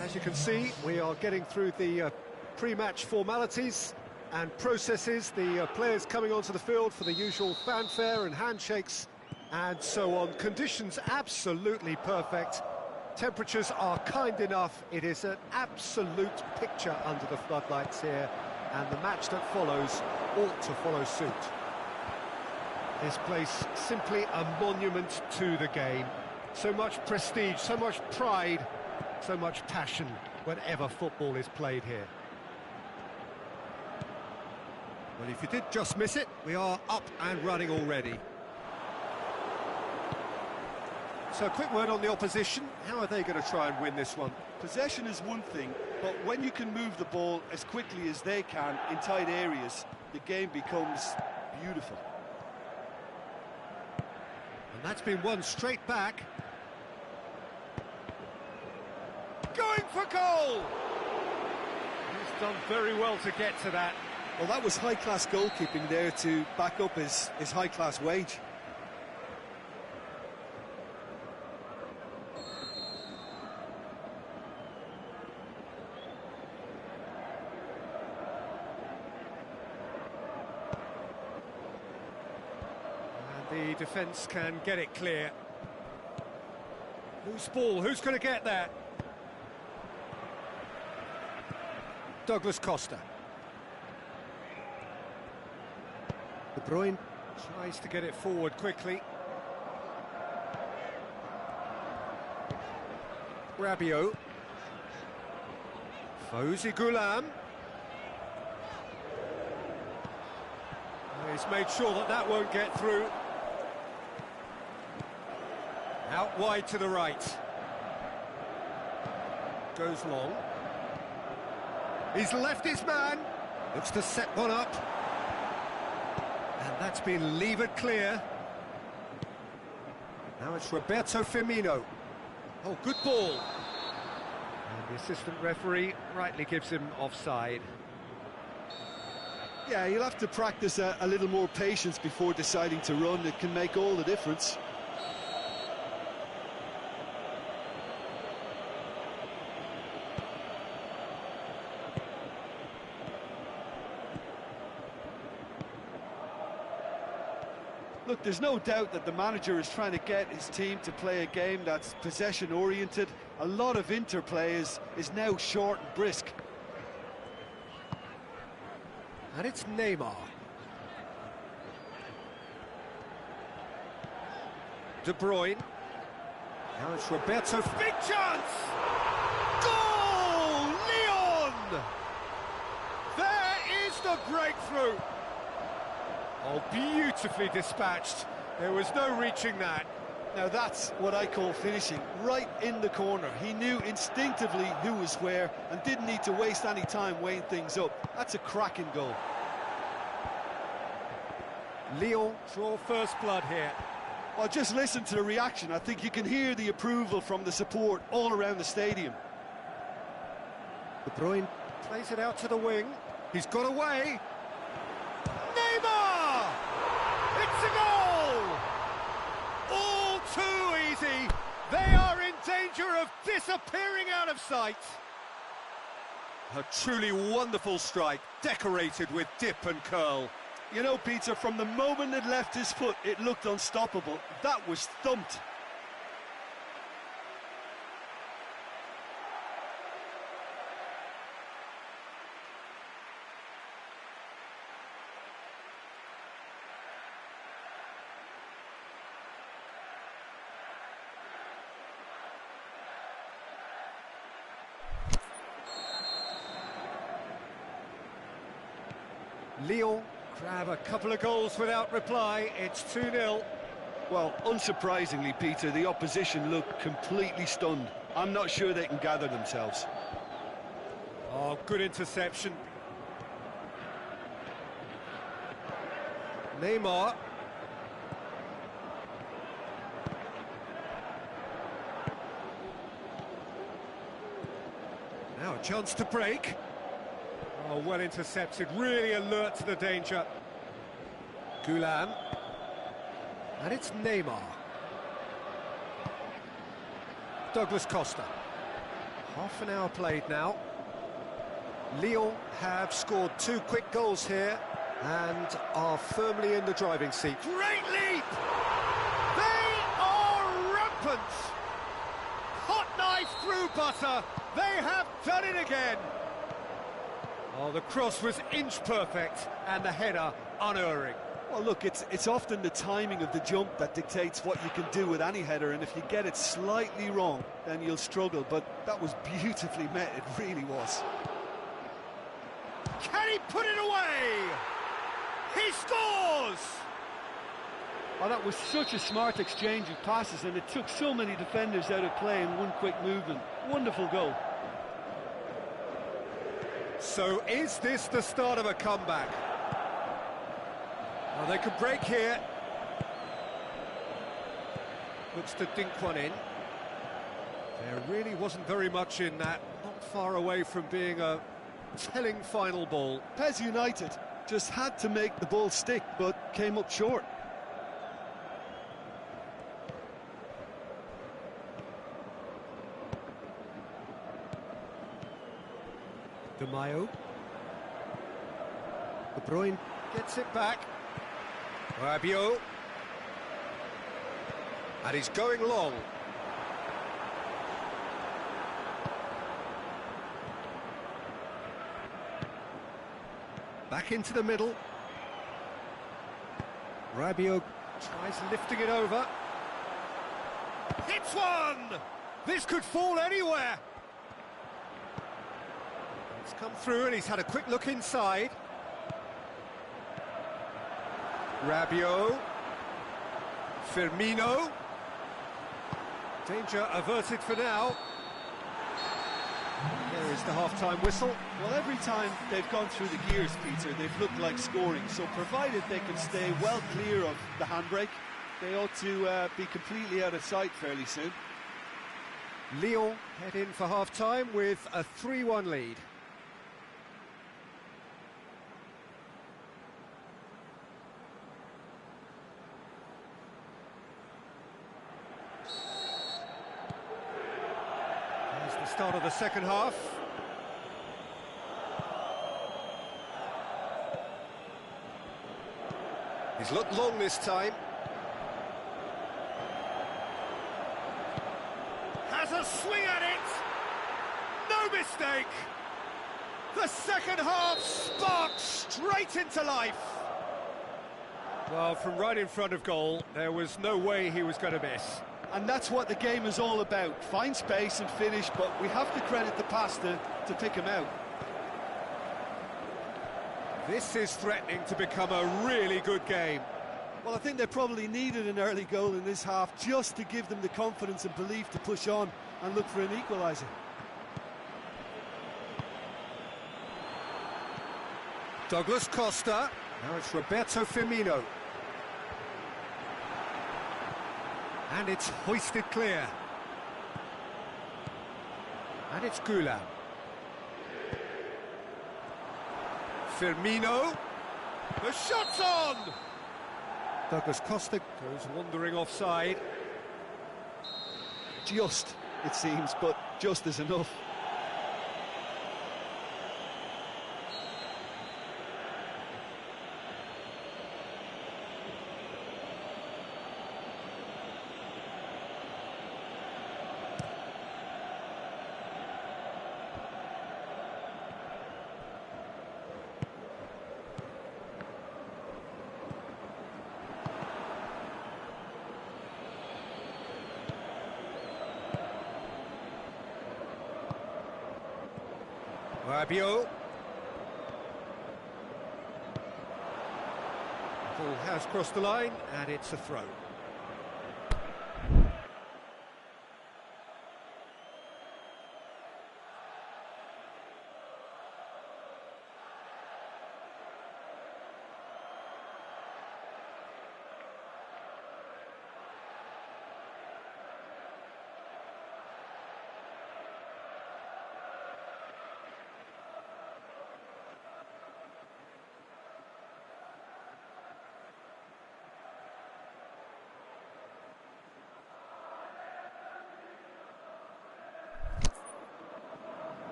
As you can see, we are getting through the pre-match formalities and processes, the players coming onto the field for the usual fanfare and handshakes and so on. Conditions absolutely perfect. Temperatures are kind enough. It is an absolute picture under the floodlights here, and the match that follows ought to follow suit. This place simply a monument to the game. So much prestige, so much pride, so much passion whenever football is played here. Well, if you did just miss it, we are up and running already. So a quick word on the opposition. How are they going to try and win this one? Possession is one thing, but when you can move the ball as quickly as they can in tight areas, the game becomes beautiful. And that's been won straight back. Going for goal! He's done very well to get to that. Well, that was high-class goalkeeping there to back up his high-class wage. The defence can get it clear. Loose ball, who's going to get that? Douglas Costa. De Bruyne Tries to get it forward quickly. Rabiot. Fawzi Ghulam. He's made sure that that won't get through. Out wide to the right. Goes long. He's left his man. Looks to set one up. And that's been levered clear. Now it's Roberto Firmino. Oh, good ball. And the assistant referee rightly gives him offside. Yeah, you'll have to practice a little more patience before deciding to run. It can make all the difference. Look, there's no doubt that the manager is trying to get his team to play a game that's possession-oriented. A lot of interplay is now short and brisk. And it's Neymar. De Bruyne. Now it's Roberto. Big chance! Goal! Leon! There is the breakthrough. Oh, beautifully dispatched. There was no reaching that. Now that's what I call finishing, right in the corner. He knew instinctively who was where and didn't need to waste any time weighing things up. That's a cracking goal. Lyon draw first blood here. Well, just listen to the reaction. I think you can hear the approval from the support all around the stadium. De Bruyne Plays it out to the wing. He's got away. Neymar! It's a goal! All too easy. They are in danger of disappearing out of sight. A truly wonderful strike, decorated with dip and curl. You know, Peter, from the moment it left his foot, it looked unstoppable. That was thumped. Lyon grab a couple of goals without reply. It's 2-0. Well, unsurprisingly, Peter, the opposition look completely stunned. I'm not sure they can gather themselves. Oh, good interception. Neymar. Now a chance to break. Oh, well intercepted, really alert to the danger. Ghulam. And it's Neymar. Douglas Costa. Half an hour played now. Lyon have scored 2 quick goals here and are firmly in the driving seat. Great leap! They are rampant! Hot knife through butter. They have done it again. Oh, the cross was inch perfect and the header unerring. Well, look, it's often the timing of the jump that dictates what you can do with any header, and if you get it slightly wrong, then you'll struggle. But that was beautifully met, it really was. Can he put it away? He scores! Oh, that was such a smart exchange of passes, and it took so many defenders out of play in one quick movement. Wonderful goal. So is this the start of a comeback? Well, they could break here. Looks to dink one in. There really wasn't very much in that. Not far away from being a telling final ball. PES United just had to make the ball stick, but came up short. De Mayo. De Bruyne gets it back. Rabiot. And he's going long. Back into the middle. Rabiot tries lifting it over. Hits one! This could fall anywhere. It's come through and he's had a quick look inside. Rabiot. Firmino. Danger averted for now. There is the half-time whistle. Well, every time they've gone through the gears, Peter, they've looked like scoring. So provided they can stay well clear of the handbrake, they ought to be completely out of sight fairly soon. Lyon head in for half-time with a 3-1 lead. There's the start of the second half. He's looked long this time. Has a swing at it. No mistake. The second half sparks straight into life. Well, from right in front of goal, there was no way he was going to miss. And that's what the game is all about. Find space and finish, but we have to credit the pass to pick him out. This is threatening to become a really good game. Well, I think they probably needed an early goal in this half just to give them the confidence and belief to push on and look for an equaliser. Douglas Costa. Now it's Roberto Firmino. And it's hoisted clear. And it's Goulam. Firmino. The shot's on! Douglas Costa goes wandering offside. Just, it seems, but just is enough. Rabiot. Ball has crossed the line and it's a throw.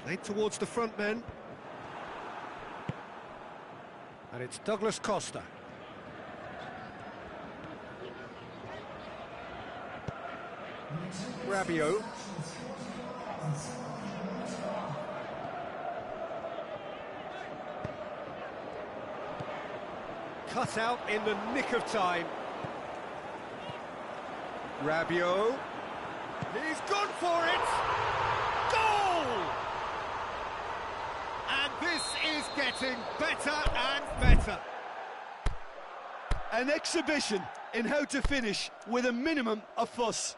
Played towards the front men. And it's Douglas Costa. Rabiot. Cut out in the nick of time. Rabiot. He's gone for it! Goal! And this is getting better and better. An exhibition in how to finish with a minimum of fuss.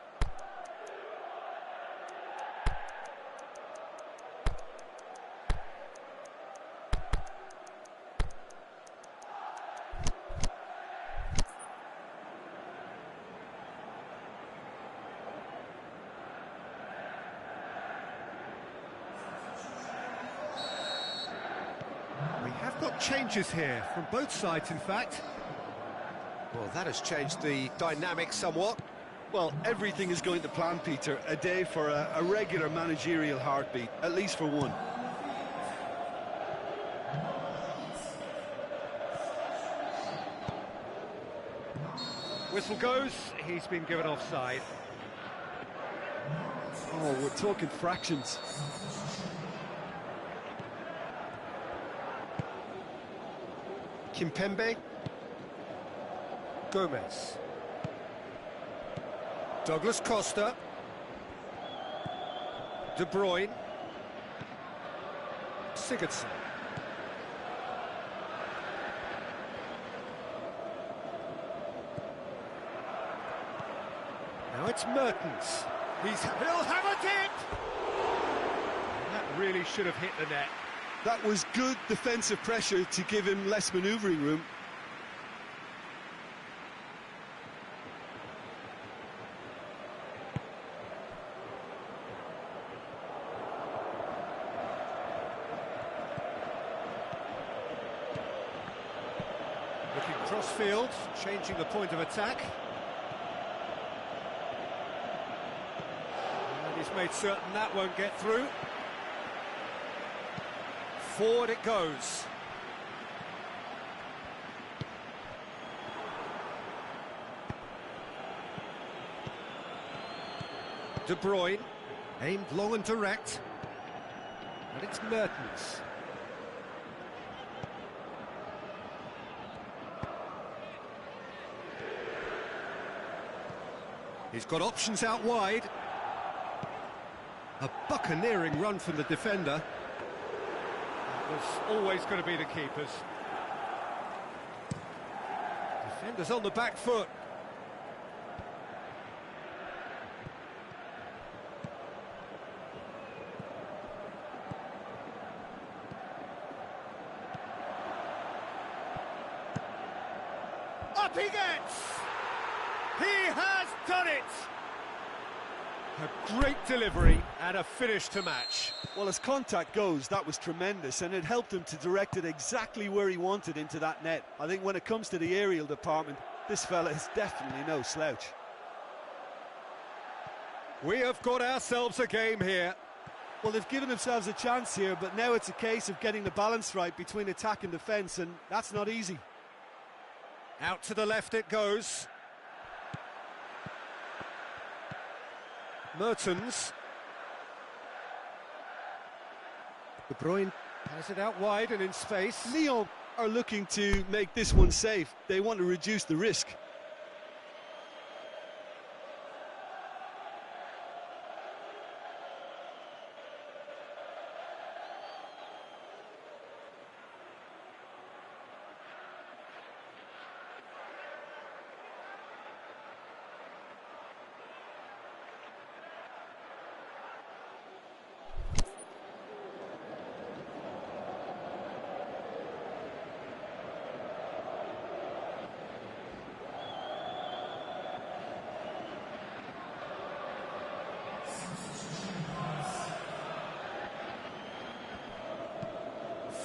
We have got changes here, from both sides in fact. Well, that has changed the dynamic somewhat. Well, everything is going to plan, Peter. A day for a regular managerial heartbeat, at least for one. Whistle goes, he's been given offside. Oh, we're talking fractions. Kimpembe. Gomez. Douglas Costa. De Bruyne. Sigurdsson. Now it's Mertens. He'll have a dip! That really should have hit the net. That was good defensive pressure to give him less manoeuvring room. Looking cross-field, changing the point of attack. And he's made certain that won't get through. Forward it goes. De Bruyne, aimed long and direct. And it's Mertens. He's got options out wide. A buccaneering run from the defender. Was always going to be the keepers. Defender's on the back foot. Up he gets! He has done it! A great delivery and a finish to match. Well, as contact goes, that was tremendous, and it helped him to direct it exactly where he wanted into that net. I think when it comes to the aerial department, this fella is definitely no slouch. We have got ourselves a game here. Well, they've given themselves a chance here, but now it's a case of getting the balance right between attack and defence, and that's not easy. Out to the left it goes. Mertens. De Bruyne has it out wide and in space. Lyon are looking to make this one safe. They want to reduce the risk.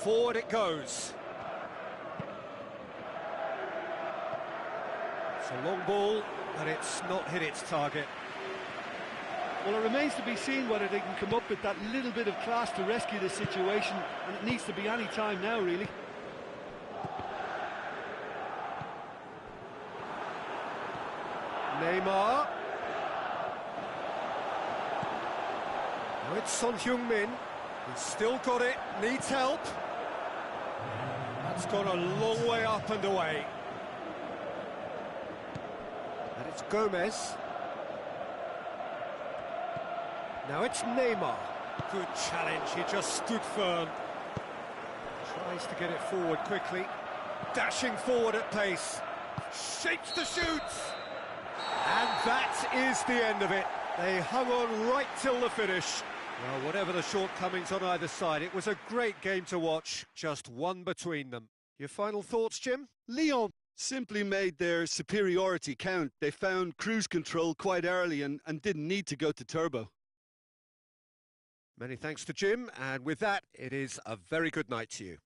Forward it goes. It's a long ball, but it's not hit its target. Well, it remains to be seen whether they can come up with that little bit of class to rescue this situation, and it needs to be any time now, really. Neymar. Now it's Son Heung-min. He's still got it, needs help. That's gone a long way up and away. And it's Gomez. Now it's Neymar. Good challenge, he just stood firm. Tries to get it forward quickly. Dashing forward at pace. Shapes the shoots. And that is the end of it. They hung on right till the finish. Well, whatever the shortcomings on either side, it was a great game to watch, just one between them. Your final thoughts, Jim? Lyon simply made their superiority count. They found cruise control quite early and didn't need to go to turbo. Many thanks to Jim, and with that, it is a very good night to you.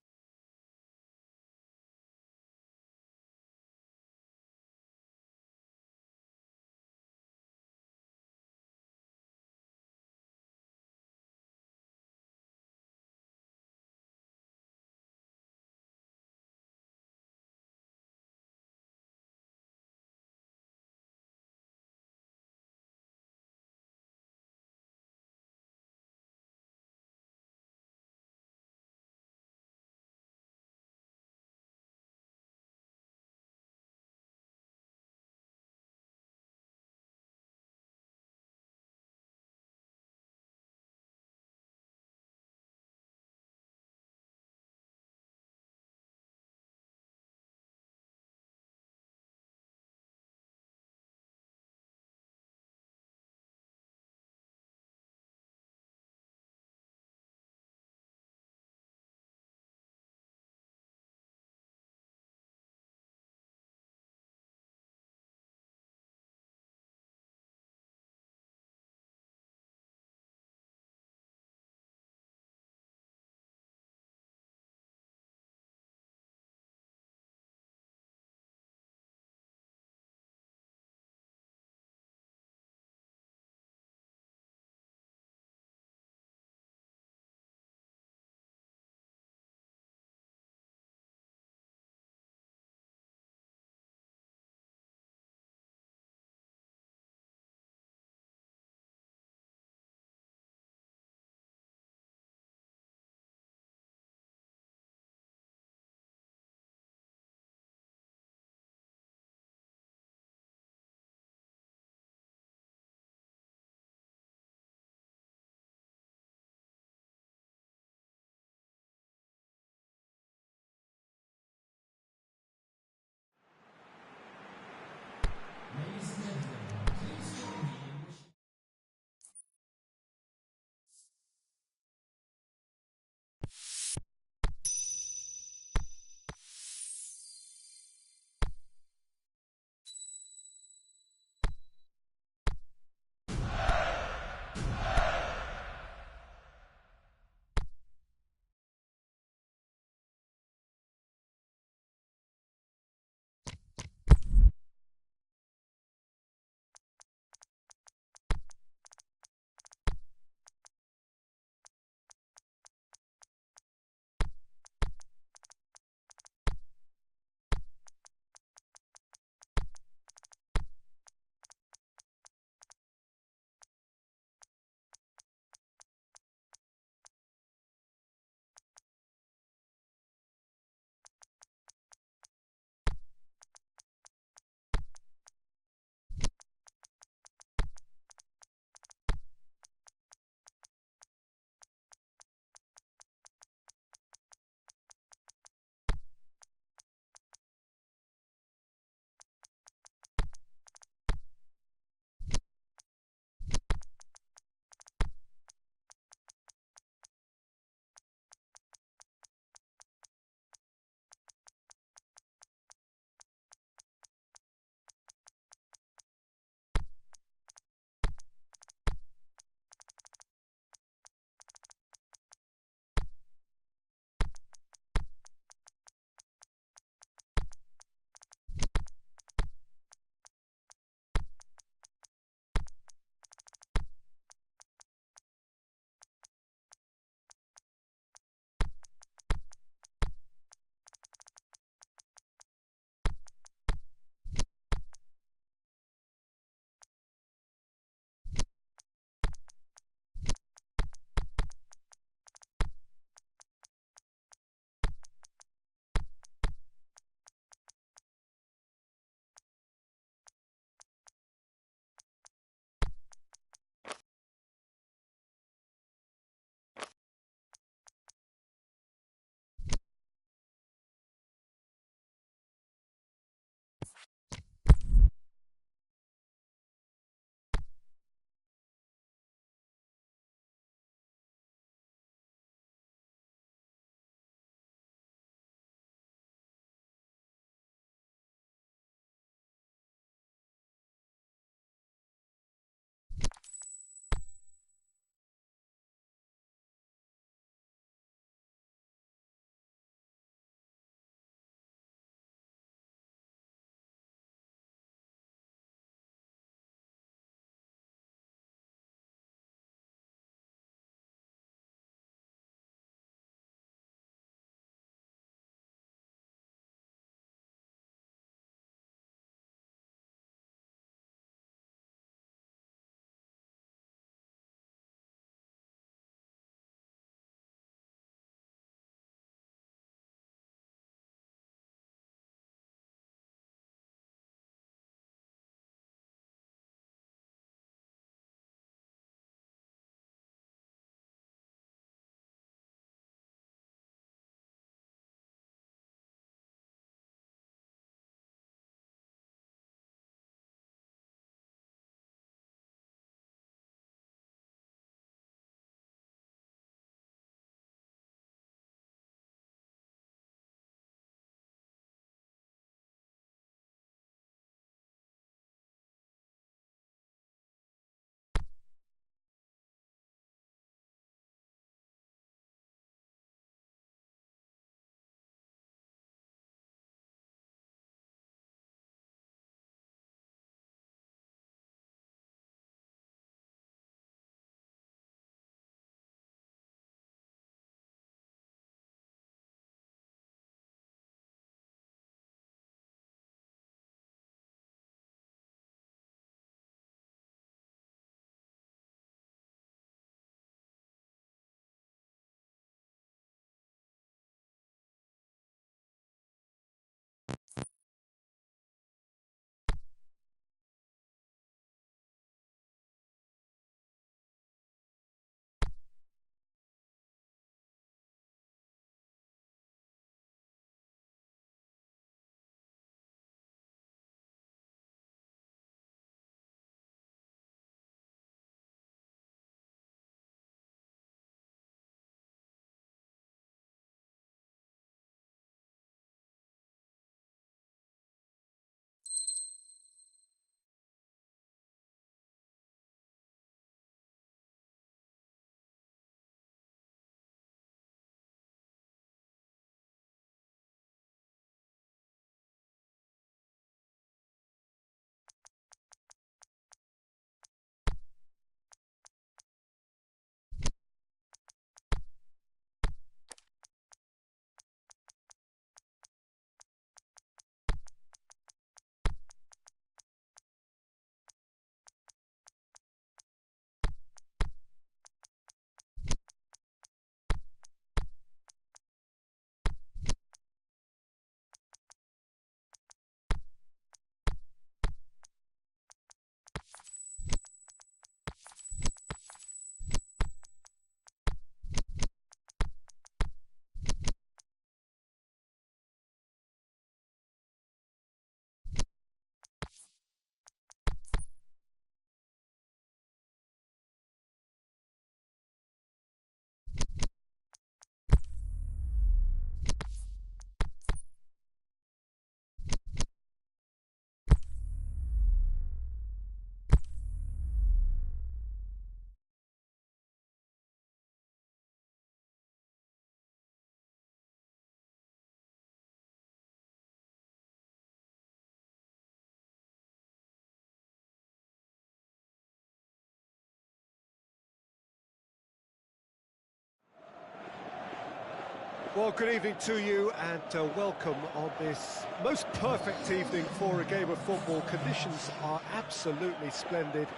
Well, good evening to you and welcome on this most perfect evening for a game of football. Conditions are absolutely splendid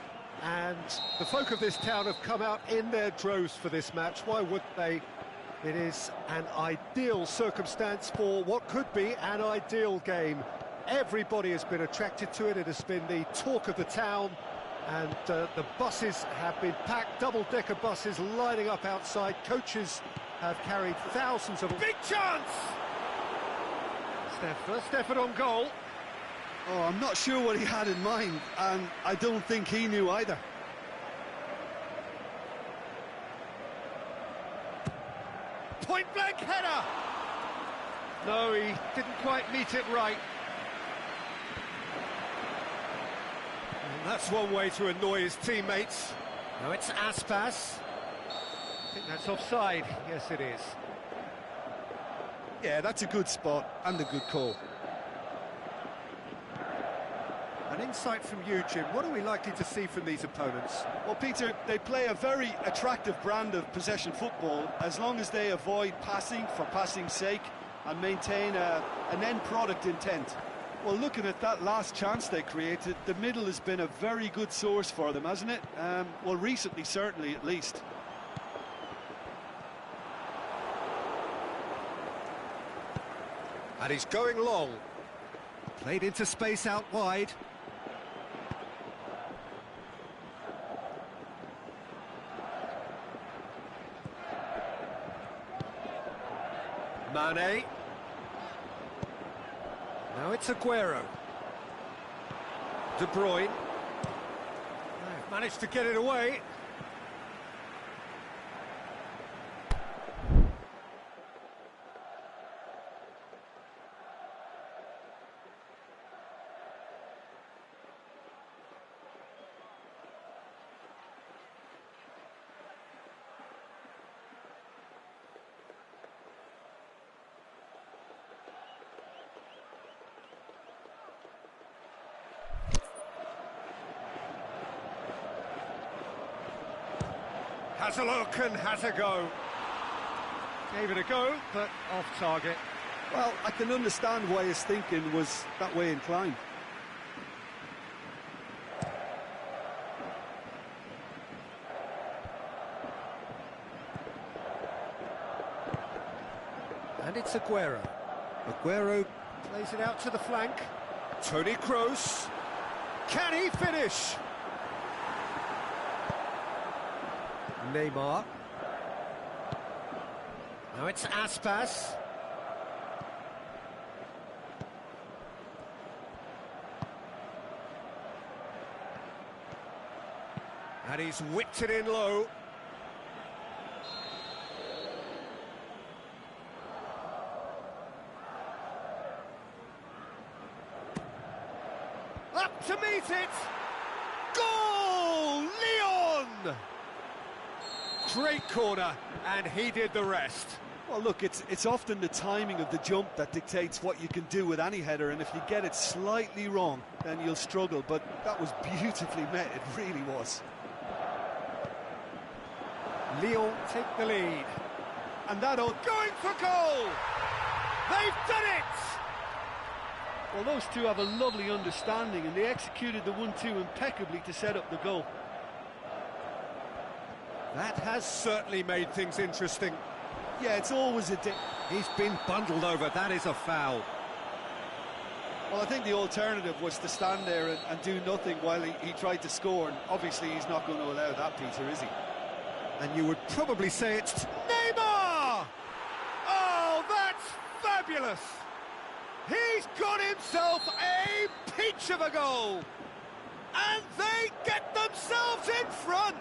and the folk of this town have come out in their droves for this match. Why wouldn't they? It is an ideal circumstance for what could be an ideal game. Everybody has been attracted to it. It has been the talk of the town and the buses have been packed, double-decker buses lining up outside. Coaches have carried thousands of... Big chance! First effort on goal. Oh, I'm not sure what he had in mind, and I don't think he knew either. Point-blank header! No, he didn't quite meet it right. And that's one way to annoy his teammates. Now it's Aspas. I think that's offside. Yes, it is. Yeah, that's a good spot and a good call. An insight from you, Jim. What are we likely to see from these opponents? Well, Peter, they play a very attractive brand of possession football as long as they avoid passing for passing's sake and maintain an end product intent. Well, looking at that last chance they created, the middle has been a very good source for them, hasn't it? Well, recently, certainly, at least. And he's going long. Played into space out wide. Mane. Now it's Aguero. De Bruyne. They've managed to get it away. Has a look and has a go. Gave it a go, but off target. Well, I can understand why his thinking was that way inclined. And it's Aguero. Aguero plays it out to the flank. Toni Kroos. Can he finish? Neymar. Now it's Aspas. And he's whipped it in low. Up to meet it. Goal! Leon! Great corner, and he did the rest. Well, look, it's often the timing of the jump that dictates what you can do with any header, and if you get it slightly wrong, then you'll struggle, but that was beautifully met, it really was. Lyon take the lead. And that going for goal! They've done it! Well, those two have a lovely understanding, and they executed the 1-2 impeccably to set up the goal. That has certainly made things interesting. Yeah, it's always a... He's been bundled over, that is a foul. Well, I think the alternative was to stand there and do nothing while he tried to score, and obviously he's not going to allow that, Peter, is he? And you would probably say it's Neymar! Oh, that's fabulous! He's got himself a peach of a goal! And they get themselves in front!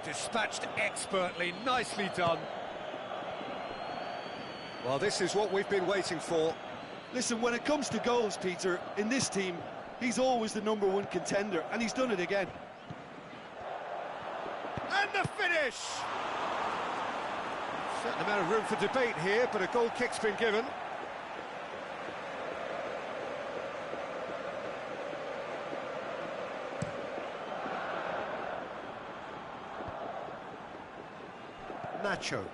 Dispatched expertly, nicely done. Well, this is what we've been waiting for. Listen, when it comes to goals, Peter, in this team, he's always the #1 contender, and he's done it again. And the finish! Certain amount of room for debate here, but a goal kick's been given. Nacho.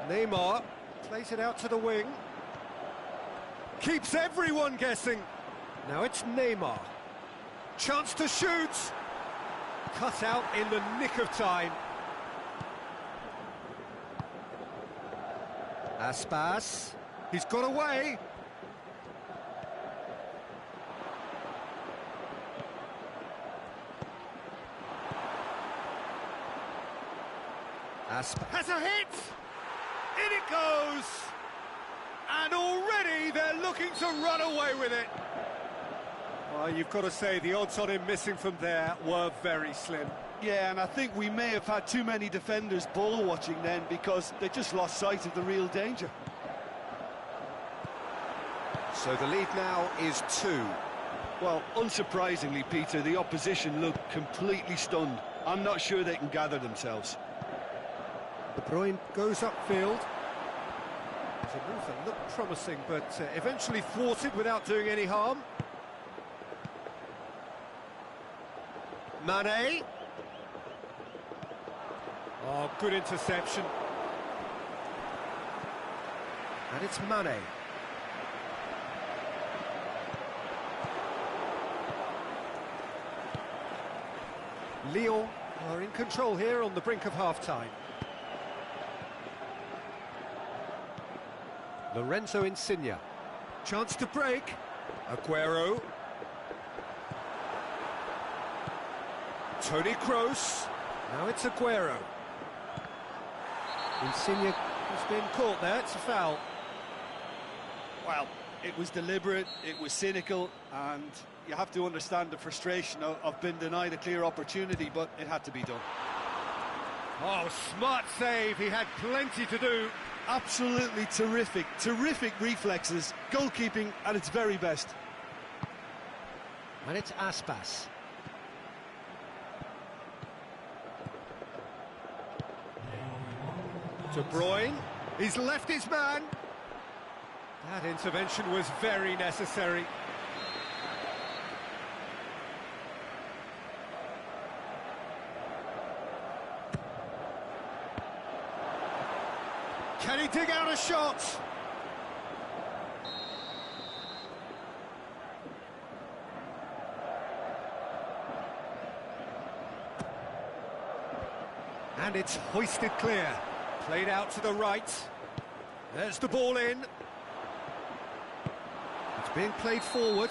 Neymar plays it out to the wing. Keeps everyone guessing. Now it's Neymar. Chance to shoot. Cut out in the nick of time. Aspas. He's got away. Aspas has a hit. In it goes. And already they're looking to run away with it. Well, you've got to say the odds on him missing from there were very slim. Yeah, and I think we may have had too many defenders ball watching then, because they just lost sight of the real danger. So the lead now is 2. Well, unsurprisingly, Peter, the opposition look completely stunned. I'm not sure they can gather themselves. De Bruyne goes upfield. It's a move that looked promising, but eventually thwarted without doing any harm. Mane. Oh, good interception. And it's Mane. Lyon are in control here on the brink of half-time. Lorenzo Insigne. Chance to break. Aguero. Toni Kroos. Now it's Aguero. Insigne has been caught there, it's a foul. Well, it was deliberate, it was cynical, and you have to understand the frustration of being denied a clear opportunity, but it had to be done. Oh, smart save, he had plenty to do. Absolutely terrific, terrific reflexes, goalkeeping at its very best. And it's Aspas. De Bruyne, he's left his man. That intervention was very necessary. Can he dig out a shot? And it's hoisted clear. Played out to the right. There's the ball in. It's being played forward.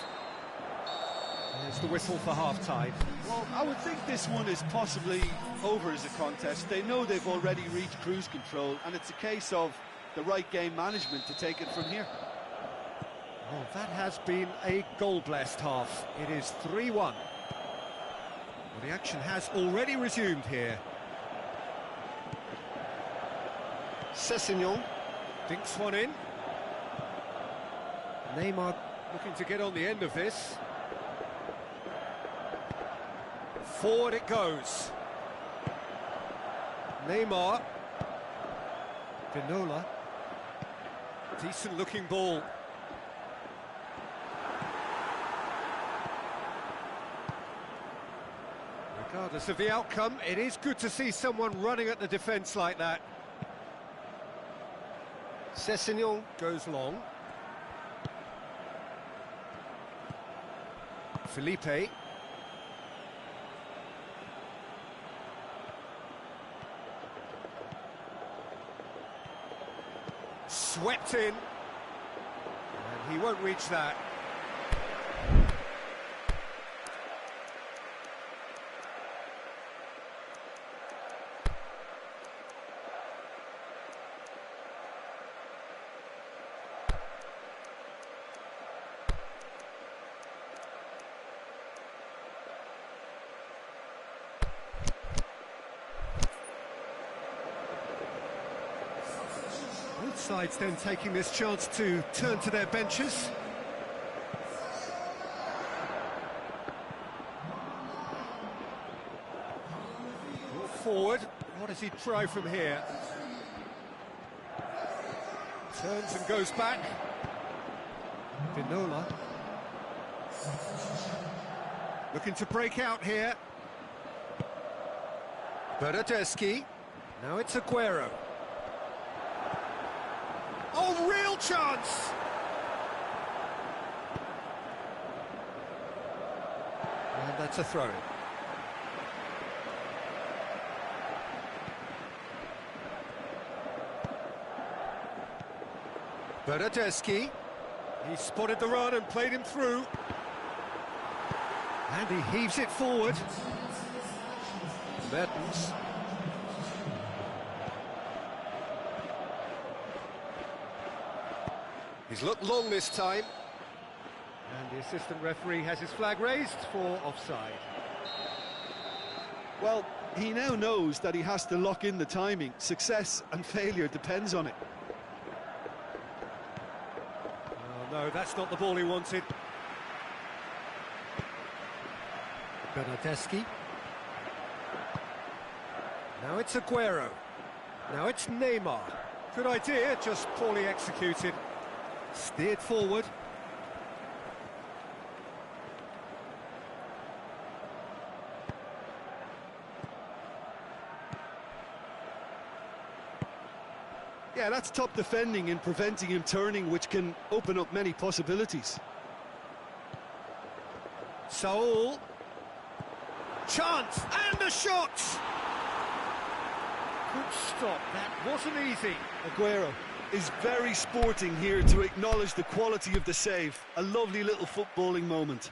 There's the whistle for half-time. Well, I would think this one is possibly over as a contest. They know they've already reached cruise control, and it's a case of the right game management to take it from here. Oh, that has been a goal-blessed half. It is 3-1. Well, the action has already resumed here. Sessegnon Dinks one in. Neymar looking to get on the end of this. Forward it goes. Neymar. Vinola. Decent looking ball. Regardless of the outcome, it is good to see someone running at the defence like that. Sessegnon goes long. Felipe. Swept in. And he won't reach that. Both sides then taking this chance to turn to their benches. Brought forward, what does he try from here? Turns and goes back. Vinola. Looking to break out here. Bernardeschi. Now it's Aguero. Oh, real chance! And that's a throw. Bernardeschi. He spotted the run and played him through. And he heaves it forward. Mertens. He's looked long this time. And the assistant referee has his flag raised for offside. Well, he now knows that he has to lock in the timing. Success and failure depends on it. Oh no, that's not the ball he wanted. Bernardeschi. Now it's Aguero. Now it's Neymar. Good idea, just poorly executed. Steered forward. Yeah, that's top defending and preventing him turning, which can open up many possibilities. Saul. Chance, and the shot! Good stop, that wasn't easy. Aguero is very sporting here to acknowledge the quality of the save. A lovely little footballing moment.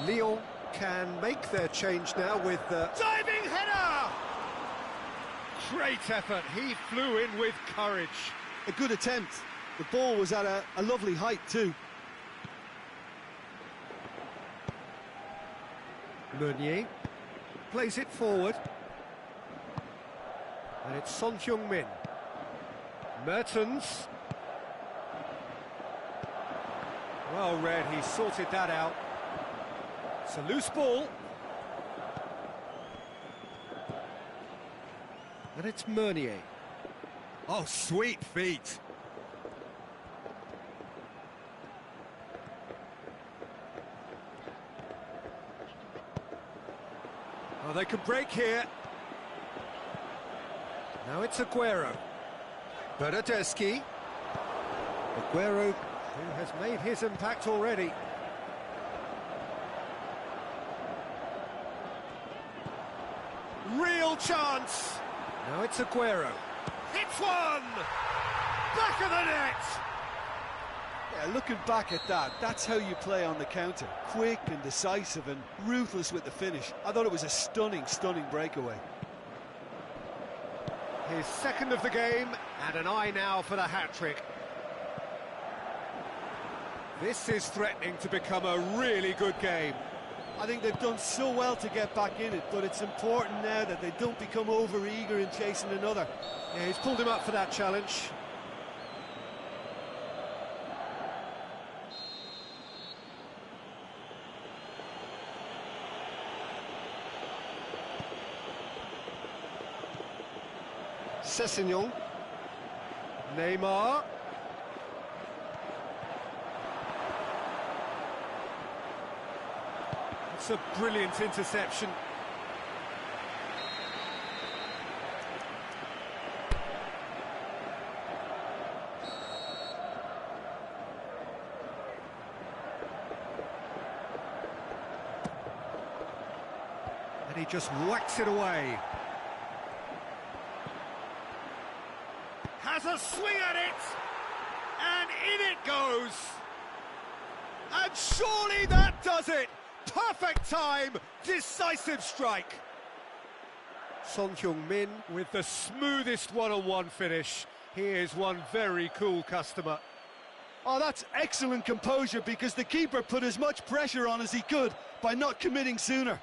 Lyon can make their change now with the diving header! Great effort, he flew in with courage. A good attempt. The ball was at a lovely height too. Meunier plays it forward. And it's Son Heung-min. Mertens. Well read, he sorted that out. It's a loose ball. And it's Meunier. Oh, sweet feet. Oh, they can break here. Now it's Aguero. Bernardeschi. Aguero, who has made his impact already. Real chance. Now it's Aguero. Hits one! Back of the net! Yeah, looking back at that, that's how you play on the counter. Quick and decisive and ruthless with the finish. I thought it was a stunning, stunning breakaway. His second of the game, and an eye now for the hat-trick. This is threatening to become a really good game. I think they've done so well to get back in it, but it's important now that they don't become over-eager in chasing another. Yeah, he's pulled him up for that challenge. Sessegnon. Neymar. It's a brilliant interception. And he just whacks it away. Has a swing at it, and in it goes. And surely that does it. Perfect time, decisive strike. Son Heung-min with the smoothest one-on-one finish. He is one very cool customer. Oh, that's excellent composure, because the keeper put as much pressure on as he could by not committing sooner.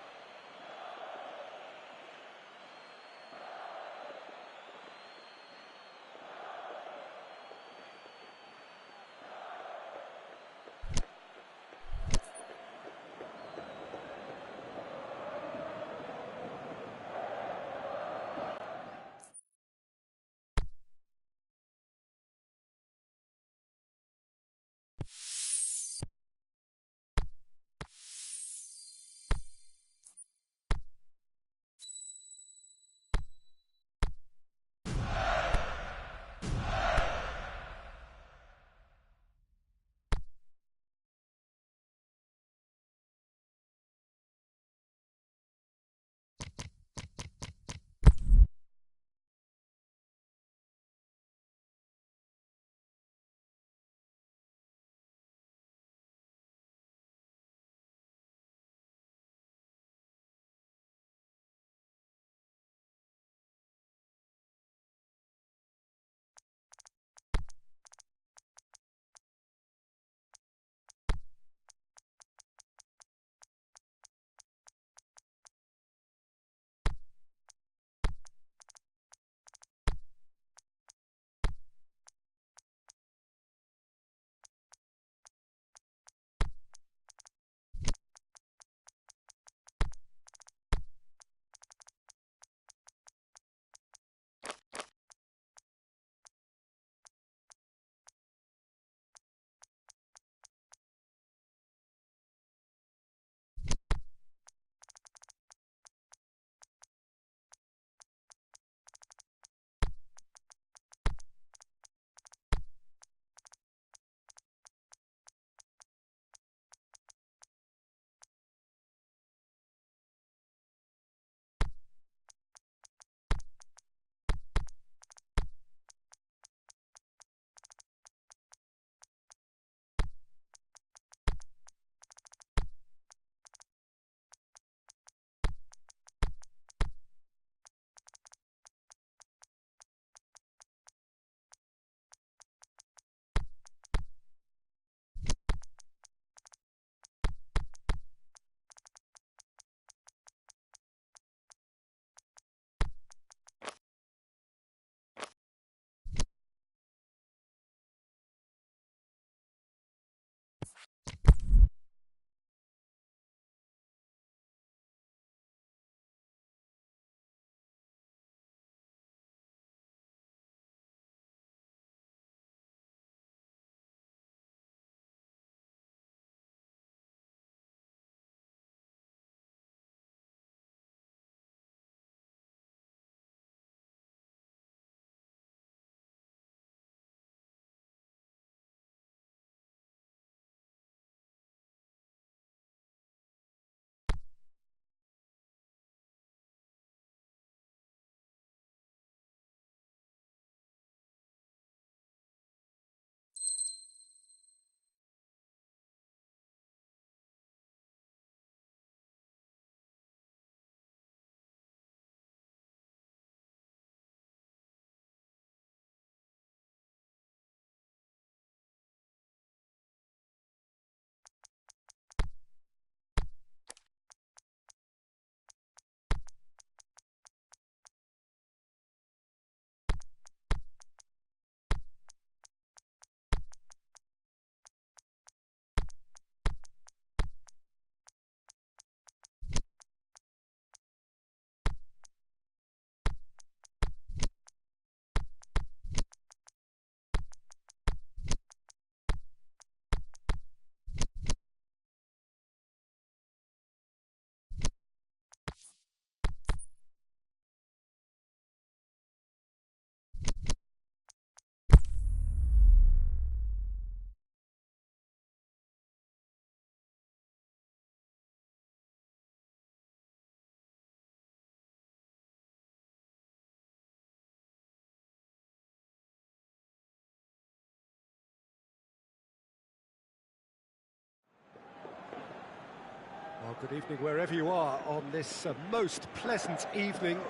Good evening wherever you are on this most pleasant evening.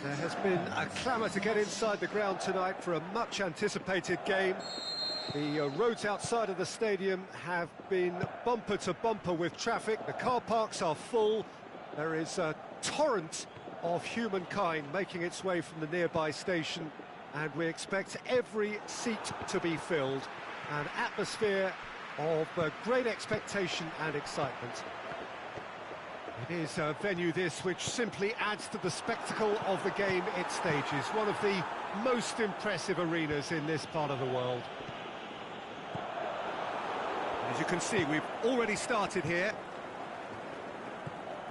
There has been a clamour to get inside the ground tonight for a much-anticipated game. The roads outside of the stadium have been bumper to bumper with traffic. The car parks are full. There is a torrent of humankind making its way from the nearby station, and we expect every seat to be filled. An atmosphere of great expectation and excitement. It is a venue this which simply adds to the spectacle of the game it stages. One of the most impressive arenas in this part of the world. As you can see, we've already started here.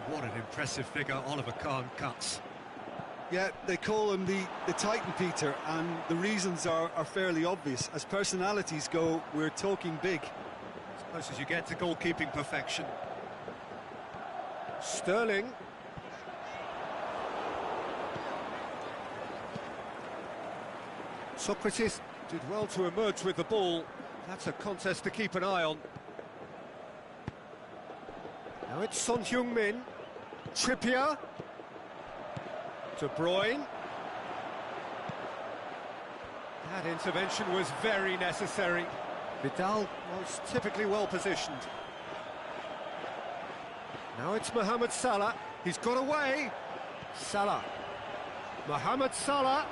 What an impressive figure Oliver Kahn cuts. Yeah, they call him the Titan, Peter, and the reasons are fairly obvious. As personalities go, we're talking big. As close as you get to goalkeeping perfection. Sterling. Socrates did well to emerge with the ball. That's a contest to keep an eye on. Now it's Son Heung-min. Trippier. De Bruyne. That intervention was very necessary. Vidal was typically well positioned. Now it's Mohamed Salah. He's got away. Salah. Mohamed Salah.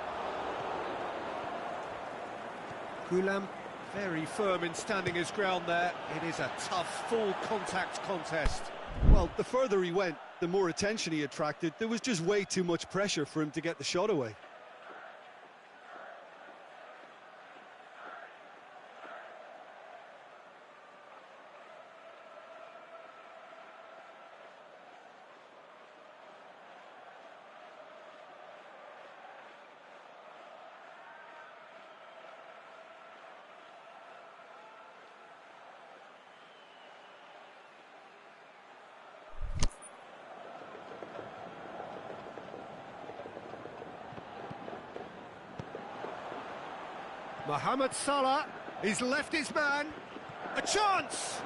Goulam very firm in standing his ground there. It is a tough, full contact contest. Well, the further he went, the more attention he attracted. There was just way too much pressure for him to get the shot away. Mohamed Salah, he's left his man, a chance!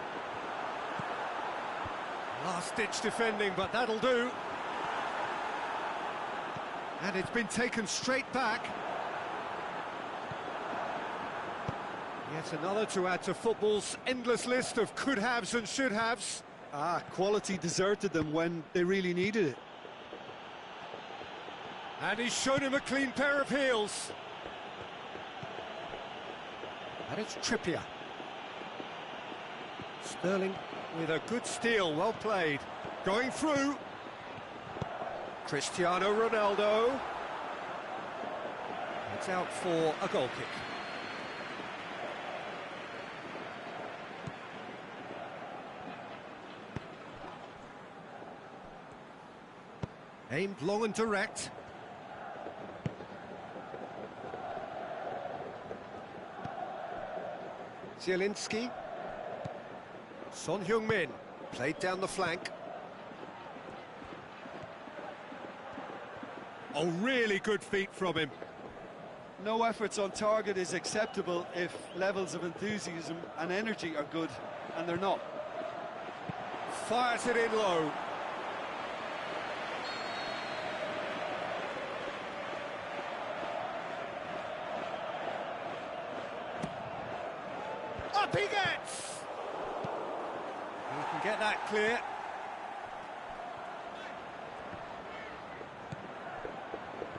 Last-ditch defending, but that'll do. And it's been taken straight back. Yet another to add to football's endless list of could-haves and should-haves. Quality deserted them when they really needed it. And he's shown him a clean pair of heels. And it's Trippier. Sterling with a good steal, well played. Going through. Cristiano Ronaldo. It's out for a goal kick. Aimed long and direct. Zielinski. Son Heung-min played down the flank. Oh, really good feet from him. No efforts on target is acceptable if levels of enthusiasm and energy are good, and they're not. Fires it in low. Up he gets! He can get that clear.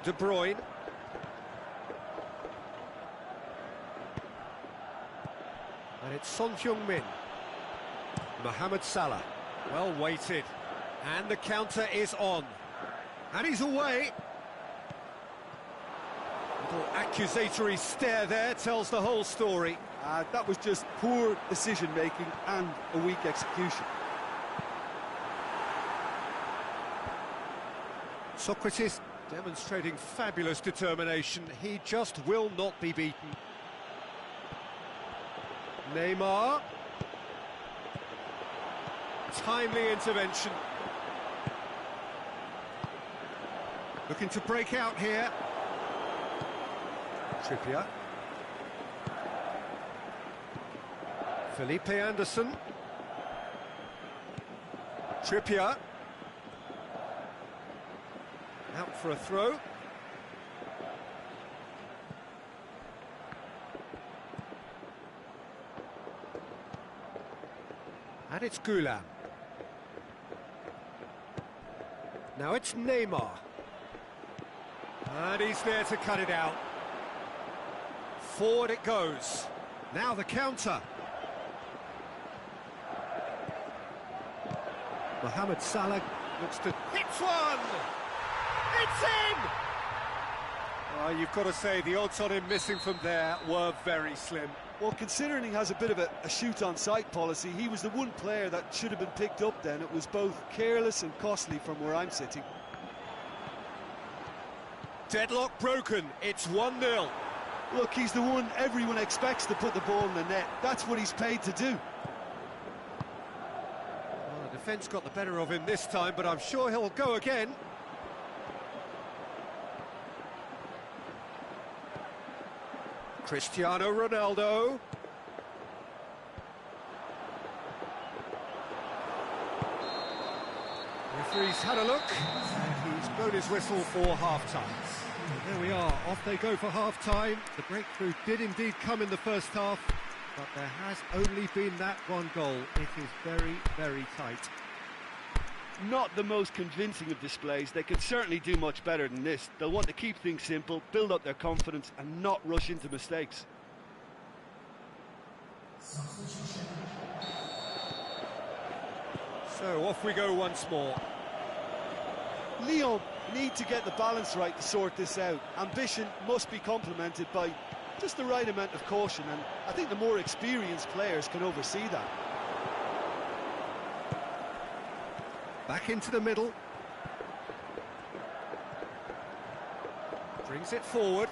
De Bruyne. And it's Son Heung-min. Mohamed Salah. Well weighted. And the counter is on. And he's away. Little accusatory stare there tells the whole story. That was just poor decision-making and a weak execution. Socrates demonstrating fabulous determination. He just will not be beaten. Neymar. Timely intervention. Looking to break out here. Trippier. Felipe Anderson. Trippier. Out for a throw. And it's Gulam. Now it's Neymar. And he's there to cut it out. Forward it goes. Now the counter. Mohamed Salah looks to... Hits one! It's in! You've got to say, the odds on him missing from there were very slim. Well, considering he has a bit of a shoot-on-sight policy, he was the one player that should have been picked up then. It was both careless and costly from where I'm sitting. Deadlock broken, it's 1-0. Look, he's the one everyone expects to put the ball in the net. That's what he's paid to do. Well, the defence got the better of him this time, but I'm sure he'll go again. Cristiano Ronaldo. Referee's had a look, and he's blown his whistle for half-time. There we are, off they go for half-time. The breakthrough did indeed come in the first half, but there has only been that one goal. It is very, very tight. Not the most convincing of displays. They could certainly do much better than this. They'll want to keep things simple, build up their confidence and not rush into mistakes. So off we go once more. Lyon need to get the balance right to sort this out. Ambition must be complemented by just the right amount of caution, and I think the more experienced players can oversee that. Back into the middle. Brings it forward.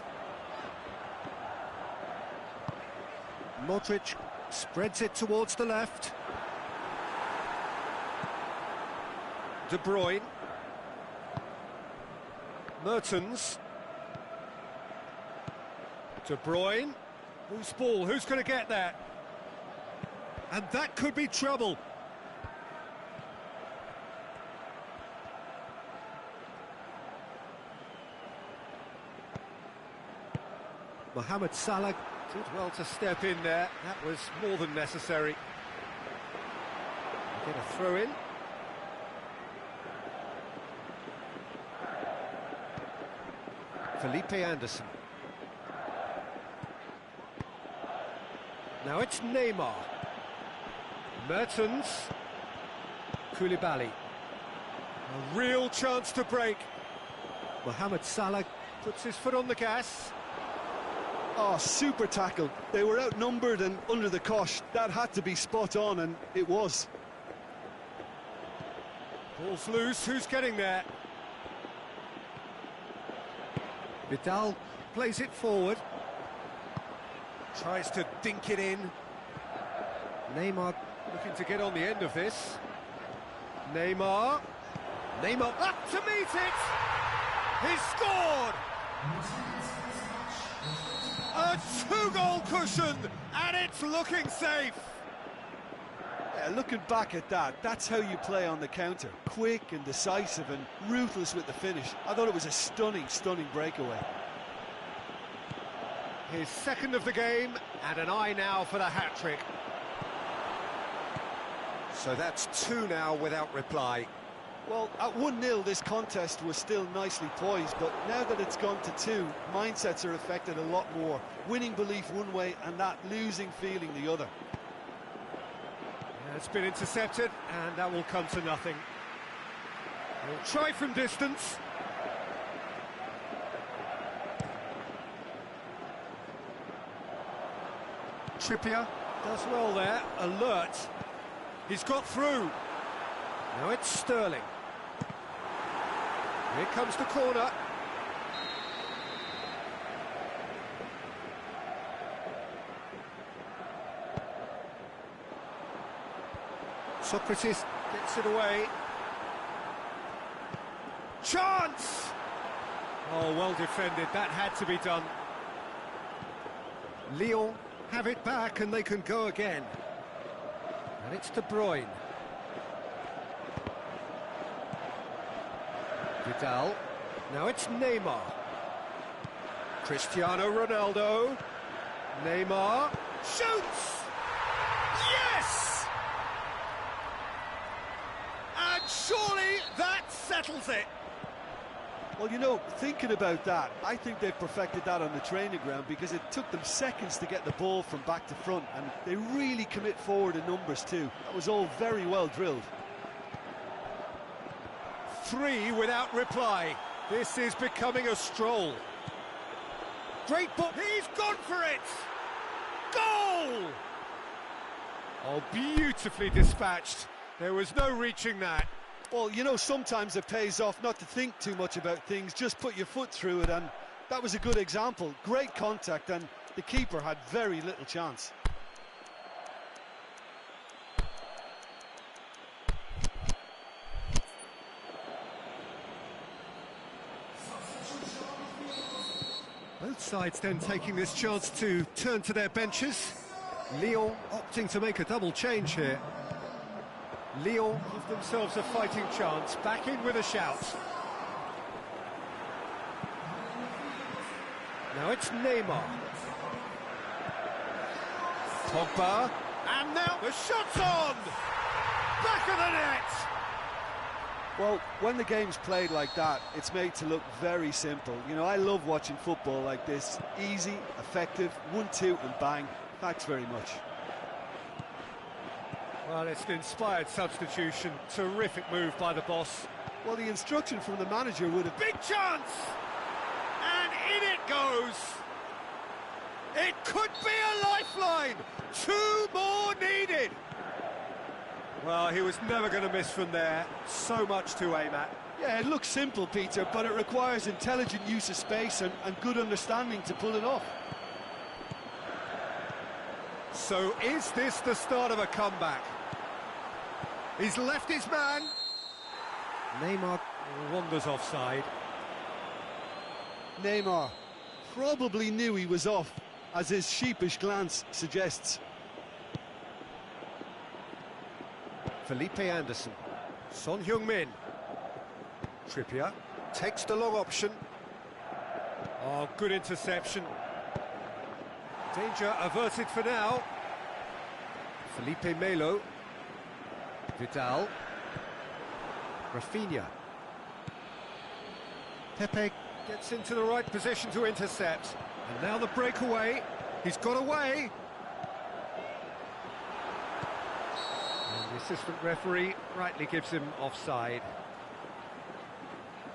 Modric spreads it towards the left. De Bruyne. Mertens. De Bruyne. Whose ball? Who's going to get that? And that could be trouble. Mohamed Salah did well to step in there. That was more than necessary. Get a throw in. Felipe Anderson. Now it's Neymar. Mertens. Koulibaly. A real chance to break. Mohamed Salah puts his foot on the gas. Oh, super tackle. They were outnumbered and under the cosh. That had to be spot on, and it was. Ball's loose, who's getting there? Vidal plays it forward. Tries to dink it in. Neymar looking to get on the end of this. Neymar up to meet it! He's scored! A two-goal cushion, and it's looking safe. Yeah, looking back at that, that's how you play on the counter. Quick and decisive and ruthless with the finish. I thought it was a stunning, stunning breakaway. His second of the game, and an eye now for the hat-trick. So that's two now without reply. Well, at 1-0 this contest was still nicely poised, but now that it's gone to two, mindsets are affected a lot more. Winning belief one way and that losing feeling the other. Yeah, it's been intercepted, and that will come to nothing. He'll try from distance. Trippier does well there, alert. He's got through. Now it's Sterling. Here comes the corner. Socrates gets it away. Chance! Oh, well defended. That had to be done. Lyon have it back and they can go again. And it's De Bruyne. Vidal. Now it's Neymar. Cristiano Ronaldo. Neymar shoots! Yes! And surely that settles it. Well, you know, thinking about that, I think they've perfected that on the training ground because it took them seconds to get the ball from back to front, and they really commit forward in numbers too. That was all very well drilled. 3 without reply. This is becoming a stroll. Great ball. He's gone for it! Goal! Oh, beautifully dispatched. There was no reaching that. Well, you know, sometimes it pays off not to think too much about things, just put your foot through it, and that was a good example. Great contact, and the keeper had very little chance. Both sides then taking this chance to turn to their benches. Lyon opting to make a double change here. Lyon give themselves a fighting chance, back in with a shout. Now it's Neymar. Pogba, and now the shot's on! Back of the net! Well, when the game's played like that, it's made to look very simple. You know, I love watching football like this. Easy, effective, 1-2 and bang. Thanks very much. Well, it's an inspired substitution. Terrific move by the boss. Well, the instruction from the manager would have... Big chance! And in it goes! It could be a lifeline! 2 more needed! Well, he was never going to miss from there. So much to aim at. Yeah, it looks simple, Peter, but it requires intelligent use of space and good understanding to pull it off. So is this the start of a comeback? He's left his man. Neymar wanders offside. Neymar probably knew he was off, as his sheepish glance suggests. Felipe Anderson. Son Heung-min. Trippier takes the long option. Oh, good interception. Danger averted for now. Felipe Melo. Vidal. Rafinha. Pepe gets into the right position to intercept. And now the breakaway. He's got away. And the assistant referee rightly gives him offside.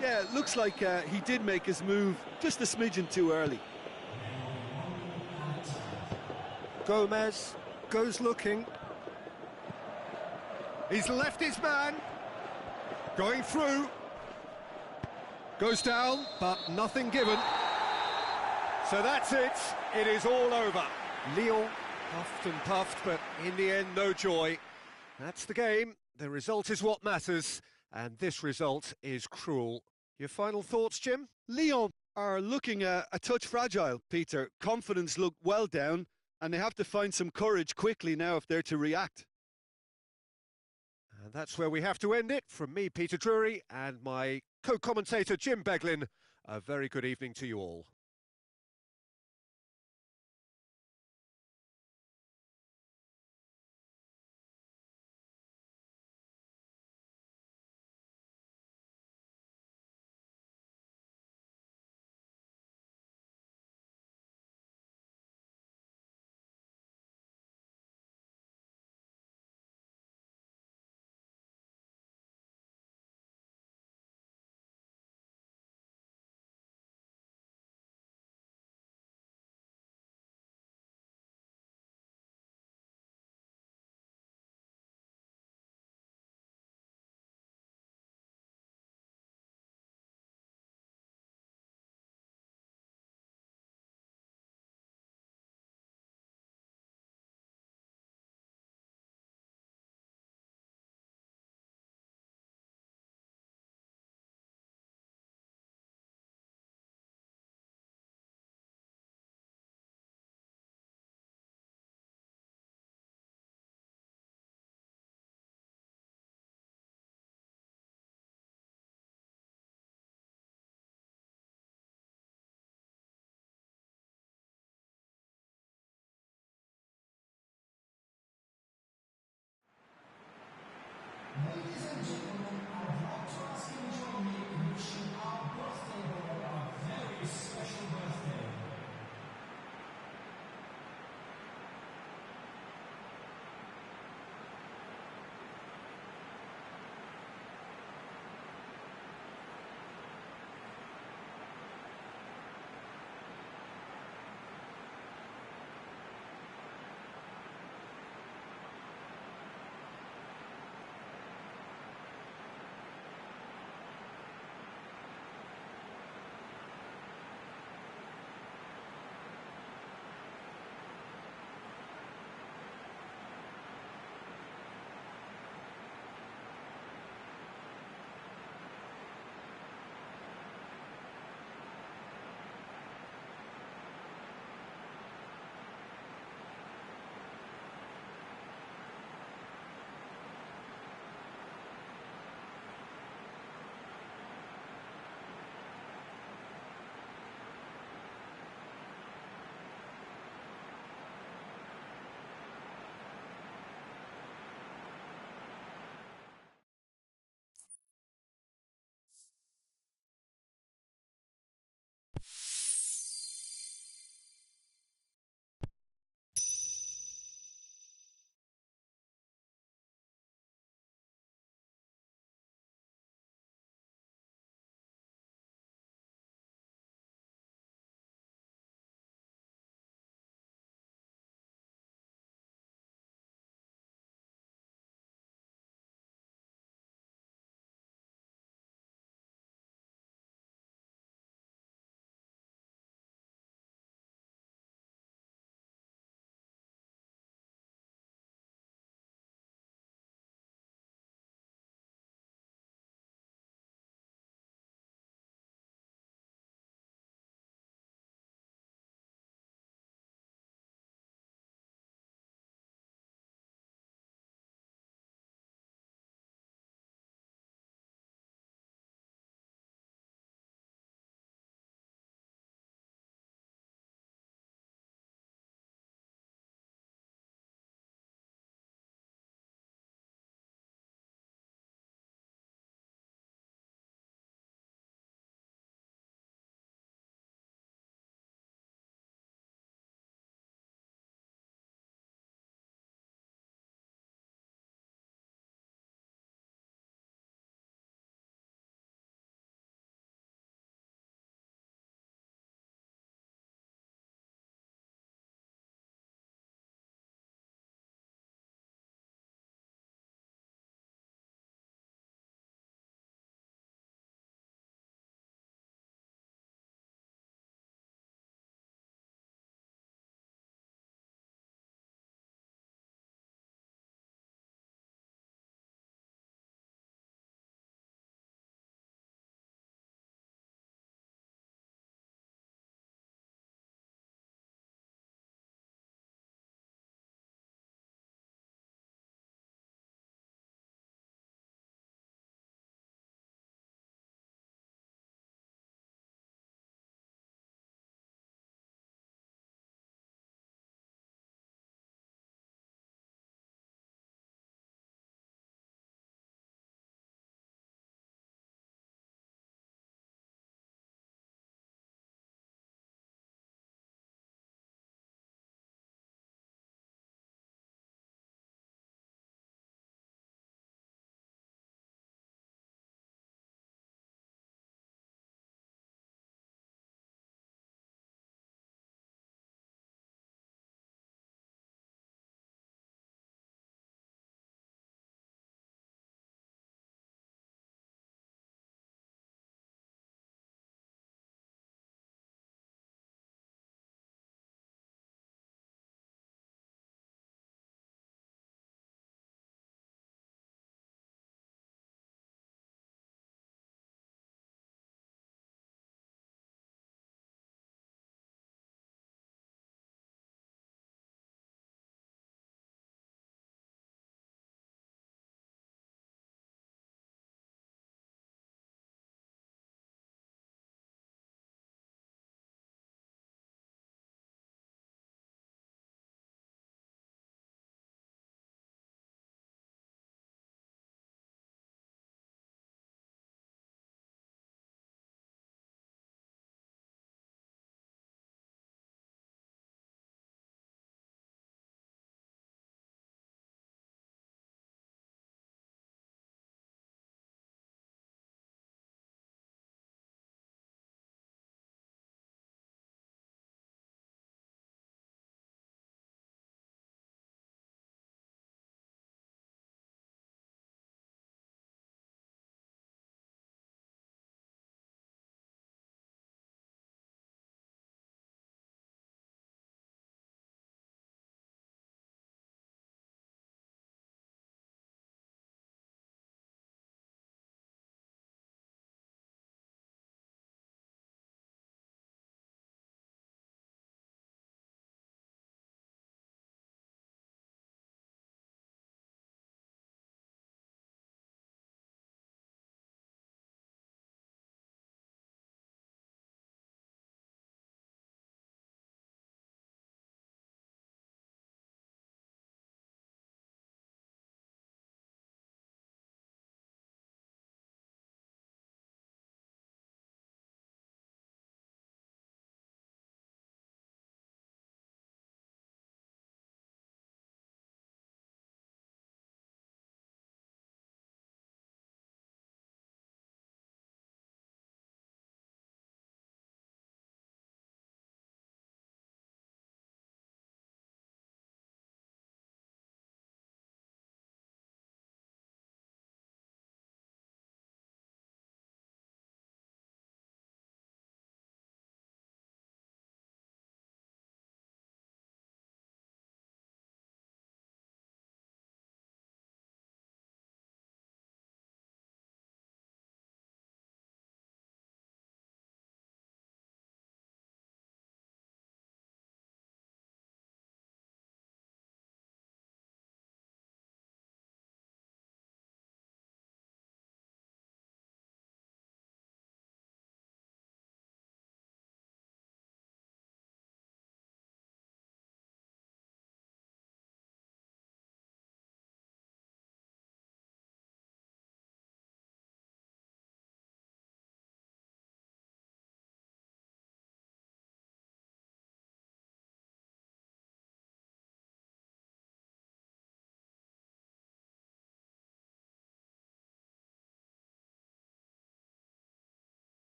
Yeah, it looks like he did make his move just a smidgen too early. Gomez goes looking. He's left his man. Going through. Goes down, but nothing given. So that's it. It is all over. Lyon puffed and puffed, but in the end, no joy. That's the game. The result is what matters, and this result is cruel. Your final thoughts, Jim? Lyon are looking a touch fragile, Peter. Confidence looked well down, and they have to find some courage quickly now if they're to react. And that's where we have to end it. From me, Peter Drury, and my co-commentator, Jim Beglin, a very good evening to you all.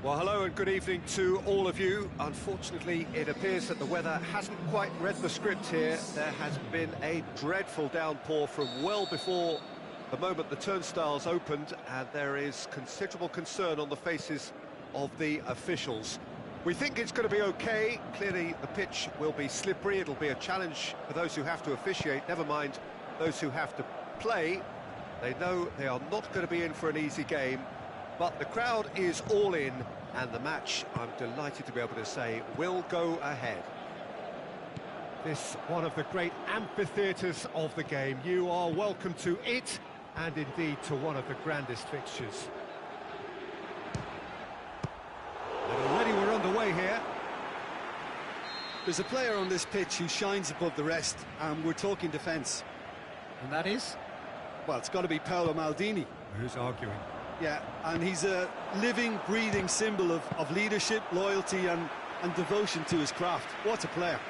Well, hello and good evening to all of you. Unfortunately, it appears that the weather hasn't quite read the script here. There has been a dreadful downpour from well before the moment the turnstiles opened, and there is considerable concern on the faces of the officials. We think it's going to be okay. Clearly, the pitch will be slippery. It'll be a challenge for those who have to officiate, never mind those who have to play. They know they are not going to be in for an easy game. But the crowd is all in, and the match, I'm delighted to be able to say, will go ahead. This one of the great amphitheatres of the game. You are welcome to it, and indeed to one of the grandest fixtures. And already we're underway here. There's a player on this pitch who shines above the rest, and we're talking defence. And that is? Well, it's got to be Paolo Maldini. Who's arguing? Yeah, and he's a living, breathing symbol of leadership, loyalty and devotion to his craft. What a player.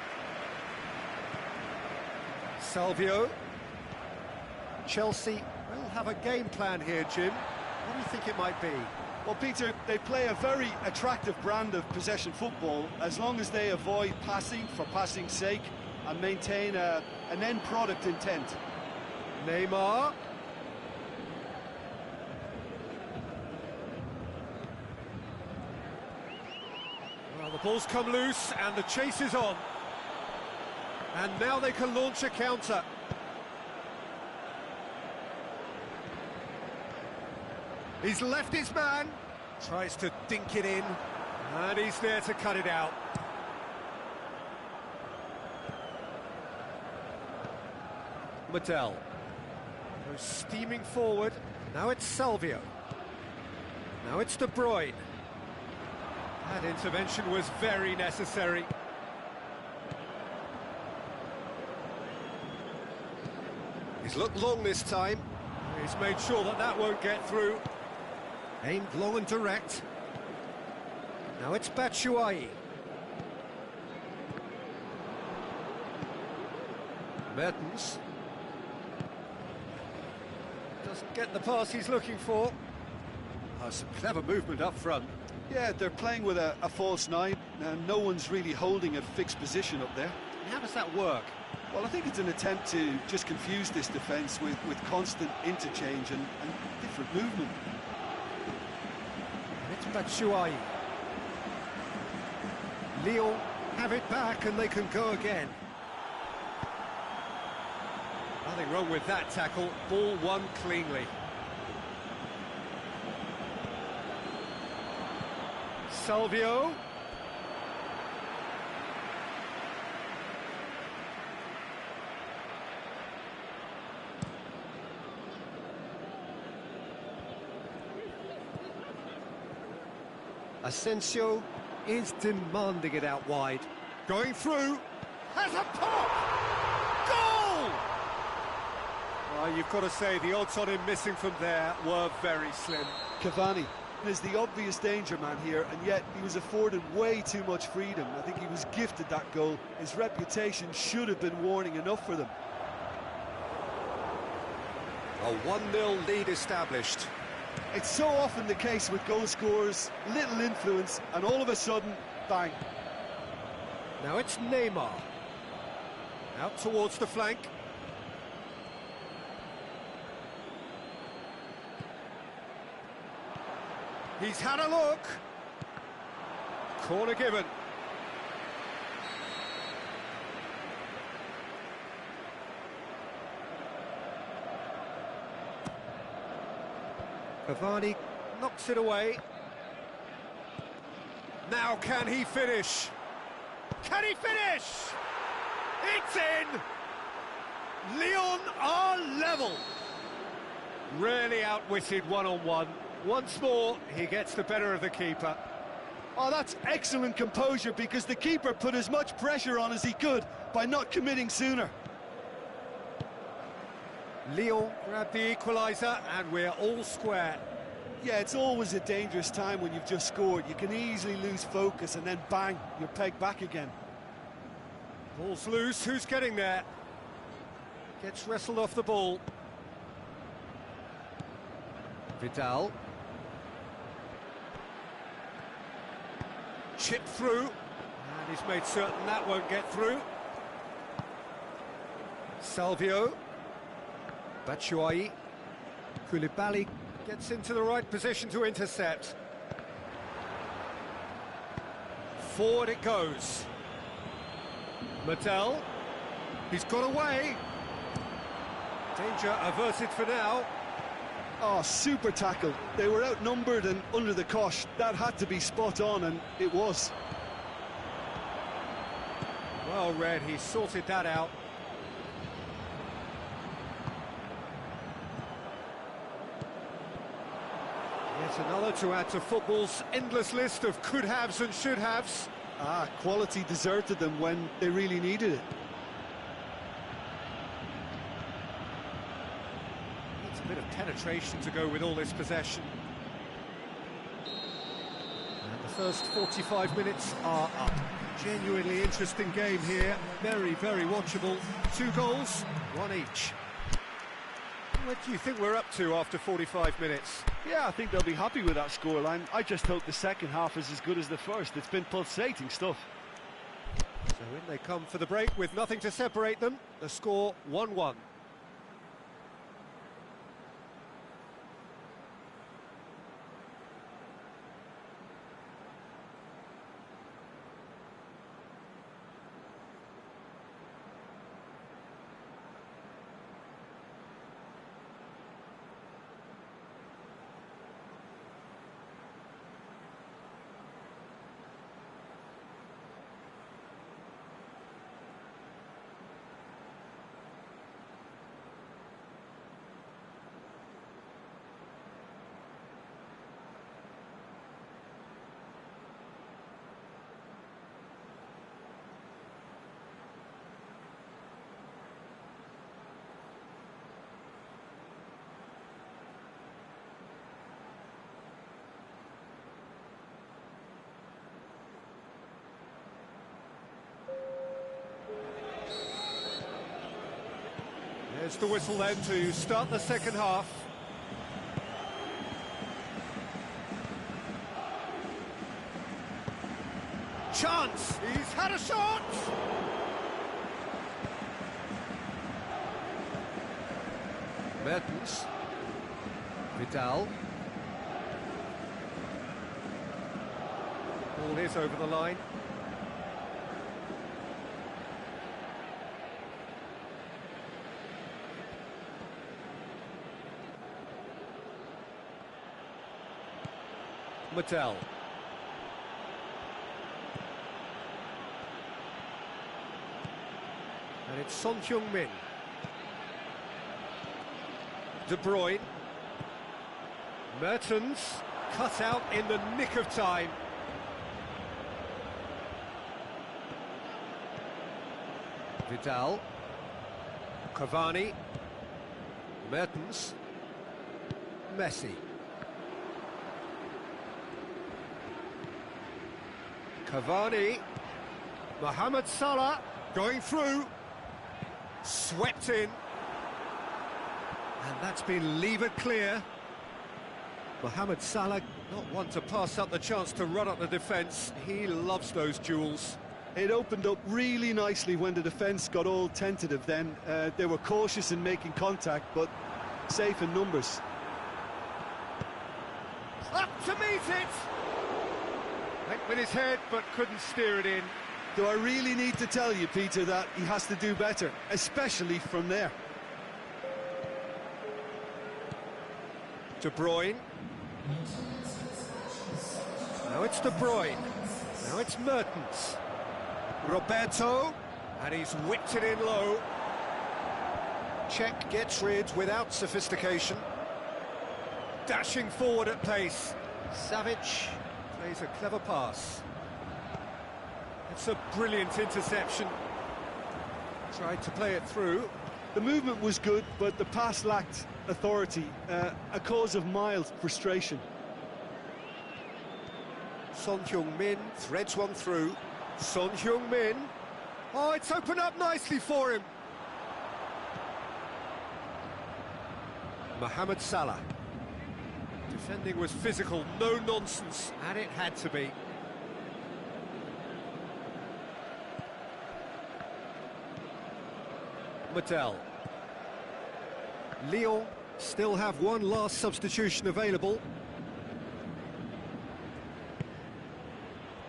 Salvio. Chelsea will have a game plan here, Jim. What do you think it might be? Well, Peter, they play a very attractive brand of possession football as long as they avoid passing for passing's sake and maintain an end product intent. Neymar. Well, the ball's come loose and the chase is on. And now they can launch a counter. He's left his man, tries to dink it in, and he's there to cut it out. Medel goes steaming forward. Now it's Salvio. Now it's De Bruyne. That intervention was very necessary. He's looked long this time. He's made sure that that won't get through. Aimed low and direct. Now it's Batshuayi. Mertens. Doesn't get the pass he's looking for. Oh, some clever movement up front. Yeah, they're playing with a false nine, and no one's really holding a fixed position up there. How does that work? Well, I think it's an attempt to just confuse this defence with constant interchange and different movement. It's Batshuayi. Lyon have it back and they can go again. Nothing wrong with that tackle. Ball won cleanly. Salvio. Asensio is demanding it out wide. Going through. Has a pop! Goal! Well, you've got to say the odds on him missing from there were very slim. Cavani is the obvious danger man here, and yet he was afforded way too much freedom. I think he was gifted that goal. His reputation should have been warning enough for them. A 1-0 lead established. It's so often the case with goal scorers, little influence, and all of a sudden, bang. Now it's Neymar. Out towards the flank. He's had a look. Corner given. Cavani knocks it away. Now can he finish? Can he finish? It's in! Lyon are level. Really outwitted one-on-one. Once more, he gets the better of the keeper. Oh, that's excellent composure, because the keeper put as much pressure on as he could by not committing sooner. Lyon grabbed the equaliser, and we're all square. Yeah, it's always a dangerous time when you've just scored. You can easily lose focus, and then bang, you're pegged back again. Ball's loose, who's getting there? Gets wrestled off the ball. Vidal. chip through, and he's made certain that won't get through. Salvio, Batshuayi, Koulibaly gets into the right position to intercept. Forward it goes. Medel, he's got away. Danger averted for now. Oh, super tackle. They were outnumbered and under the cosh. That had to be spot on, and it was. Well read, he sorted that out. Yet another to add to football's endless list of could-haves and should-haves. Quality deserted them when they really needed it. Needs a bit of penetration to go with all this possession. And the first 45 minutes are up. Genuinely interesting game here. Very, very watchable. 2 goals, 1 each. What do you think we're up to after 45 minutes? Yeah, I think they'll be happy with that scoreline. I just hope the second half is as good as the first. It's been pulsating stuff. So in they come for the break with nothing to separate them. The score 1-1. There's the whistle then to start the second half. Chance! He's had a shot! Mertens. Vidal. Ball is over the line. Medel. And it's Son Heung-min. De Bruyne. Mertens cut out in the nick of time. Vidal. Cavani. Mertens. Messi. Cavani, Mohamed Salah going through, swept in, and that's been levered clear. Mohamed Salah, not one to pass up the chance to run up the defence. He loves those duels. It opened up really nicely when the defence got all tentative then. They were cautious in making contact, but safe in numbers. Up to meet it! Went with his head, but couldn't steer it in. Do I really need to tell you, Peter, that he has to do better, especially from there? De Bruyne. Now it's De Bruyne. Now it's Mertens. Roberto. And he's whipped it in low. Czech gets rid without sophistication. Dashing forward at pace. Savic plays a clever pass. It's a brilliant interception. Tried to play it through. The movement was good, but the pass lacked authority, a cause of mild frustration. Son Heung-min threads one through. Son Heung-min. Oh, it's opened up nicely for him. Mohamed Salah. Defending was physical, no nonsense, and it had to be. Medel. Lyon still have one last substitution available.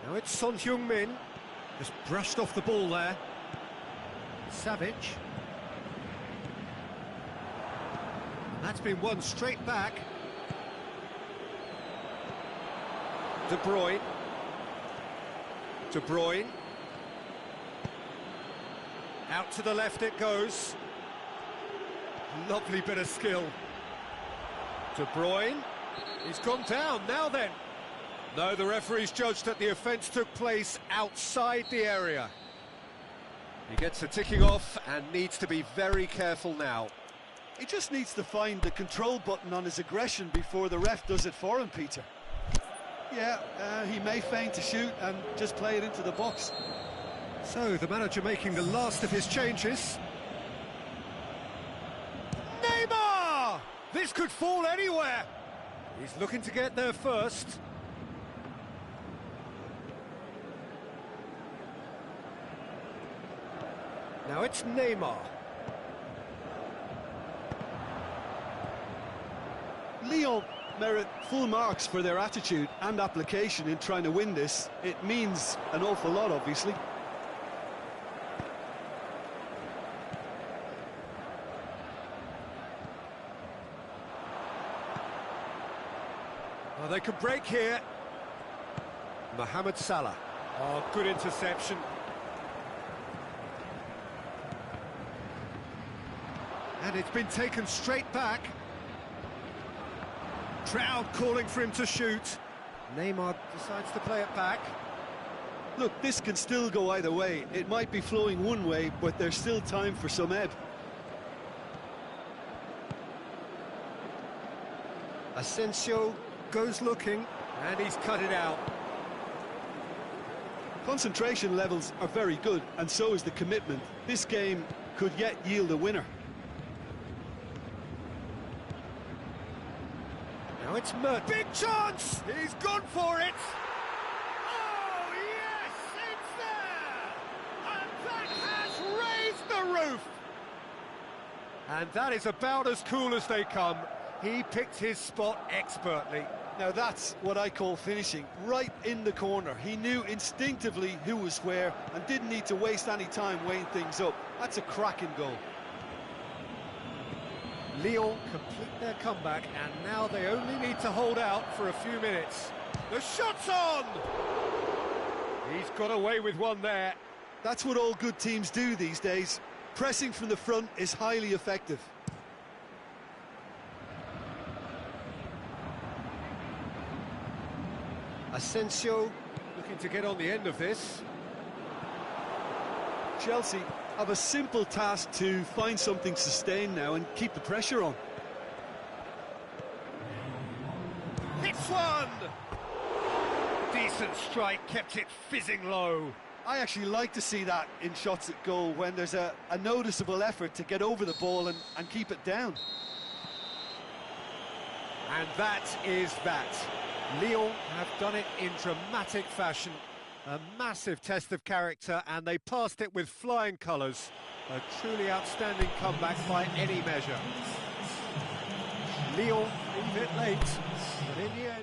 Now it's Son Heung-min. Just brushed off the ball there. Savage. That's been won straight back. De Bruyne. De Bruyne. Out to the left it goes. Lovely bit of skill. De Bruyne. He's gone down, now then. No, the referee's judged that the offence took place outside the area. He gets a ticking off and needs to be very careful now. He just needs to find the control button on his aggression before the ref does it for him, Peter. Yeah, he may feign to shoot and just play it into the box. So, the manager making the last of his changes. Neymar! This could fall anywhere. He's looking to get there first. Now it's Neymar. Lyon merit full marks for their attitude and application in trying to win this. It means an awful lot, obviously. Well, they can break here. Mohamed Salah. Oh, good interception. And it's been taken straight back. Crowd calling for him to shoot. Neymar decides to play it back. Look, this can still go either way. It might be flowing one way, but there's still time for some ebb. Asensio goes looking, And he's cut it out. Concentration levels are very good, and so is the commitment. This game could yet yield a winner. now it's Mert. Big chance! He's gone for it! Oh, yes, it's there! And that has raised the roof! And that is about as cool as they come. He picked his spot expertly. Now that's what I call finishing, right in the corner. He knew instinctively who was where and didn't need to waste any time weighing things up. That's a cracking goal. Lyon complete their comeback, and now they only need to hold out for a few minutes. The shot's on! He's got away with one there. That's what all good teams do these days. Pressing from the front is highly effective. Asensio looking to get on the end of this. Chelsea have a simple task to find something sustained now and keep the pressure on. Hits one! Decent strike, kept it fizzing low. I actually like to see that in shots at goal, when there's a noticeable effort to get over the ball and keep it down. And that is that. Lyon have done it in dramatic fashion. A massive test of character, and they passed it with flying colours. A truly outstanding comeback by any measure. Lyon a bit late, but in the end...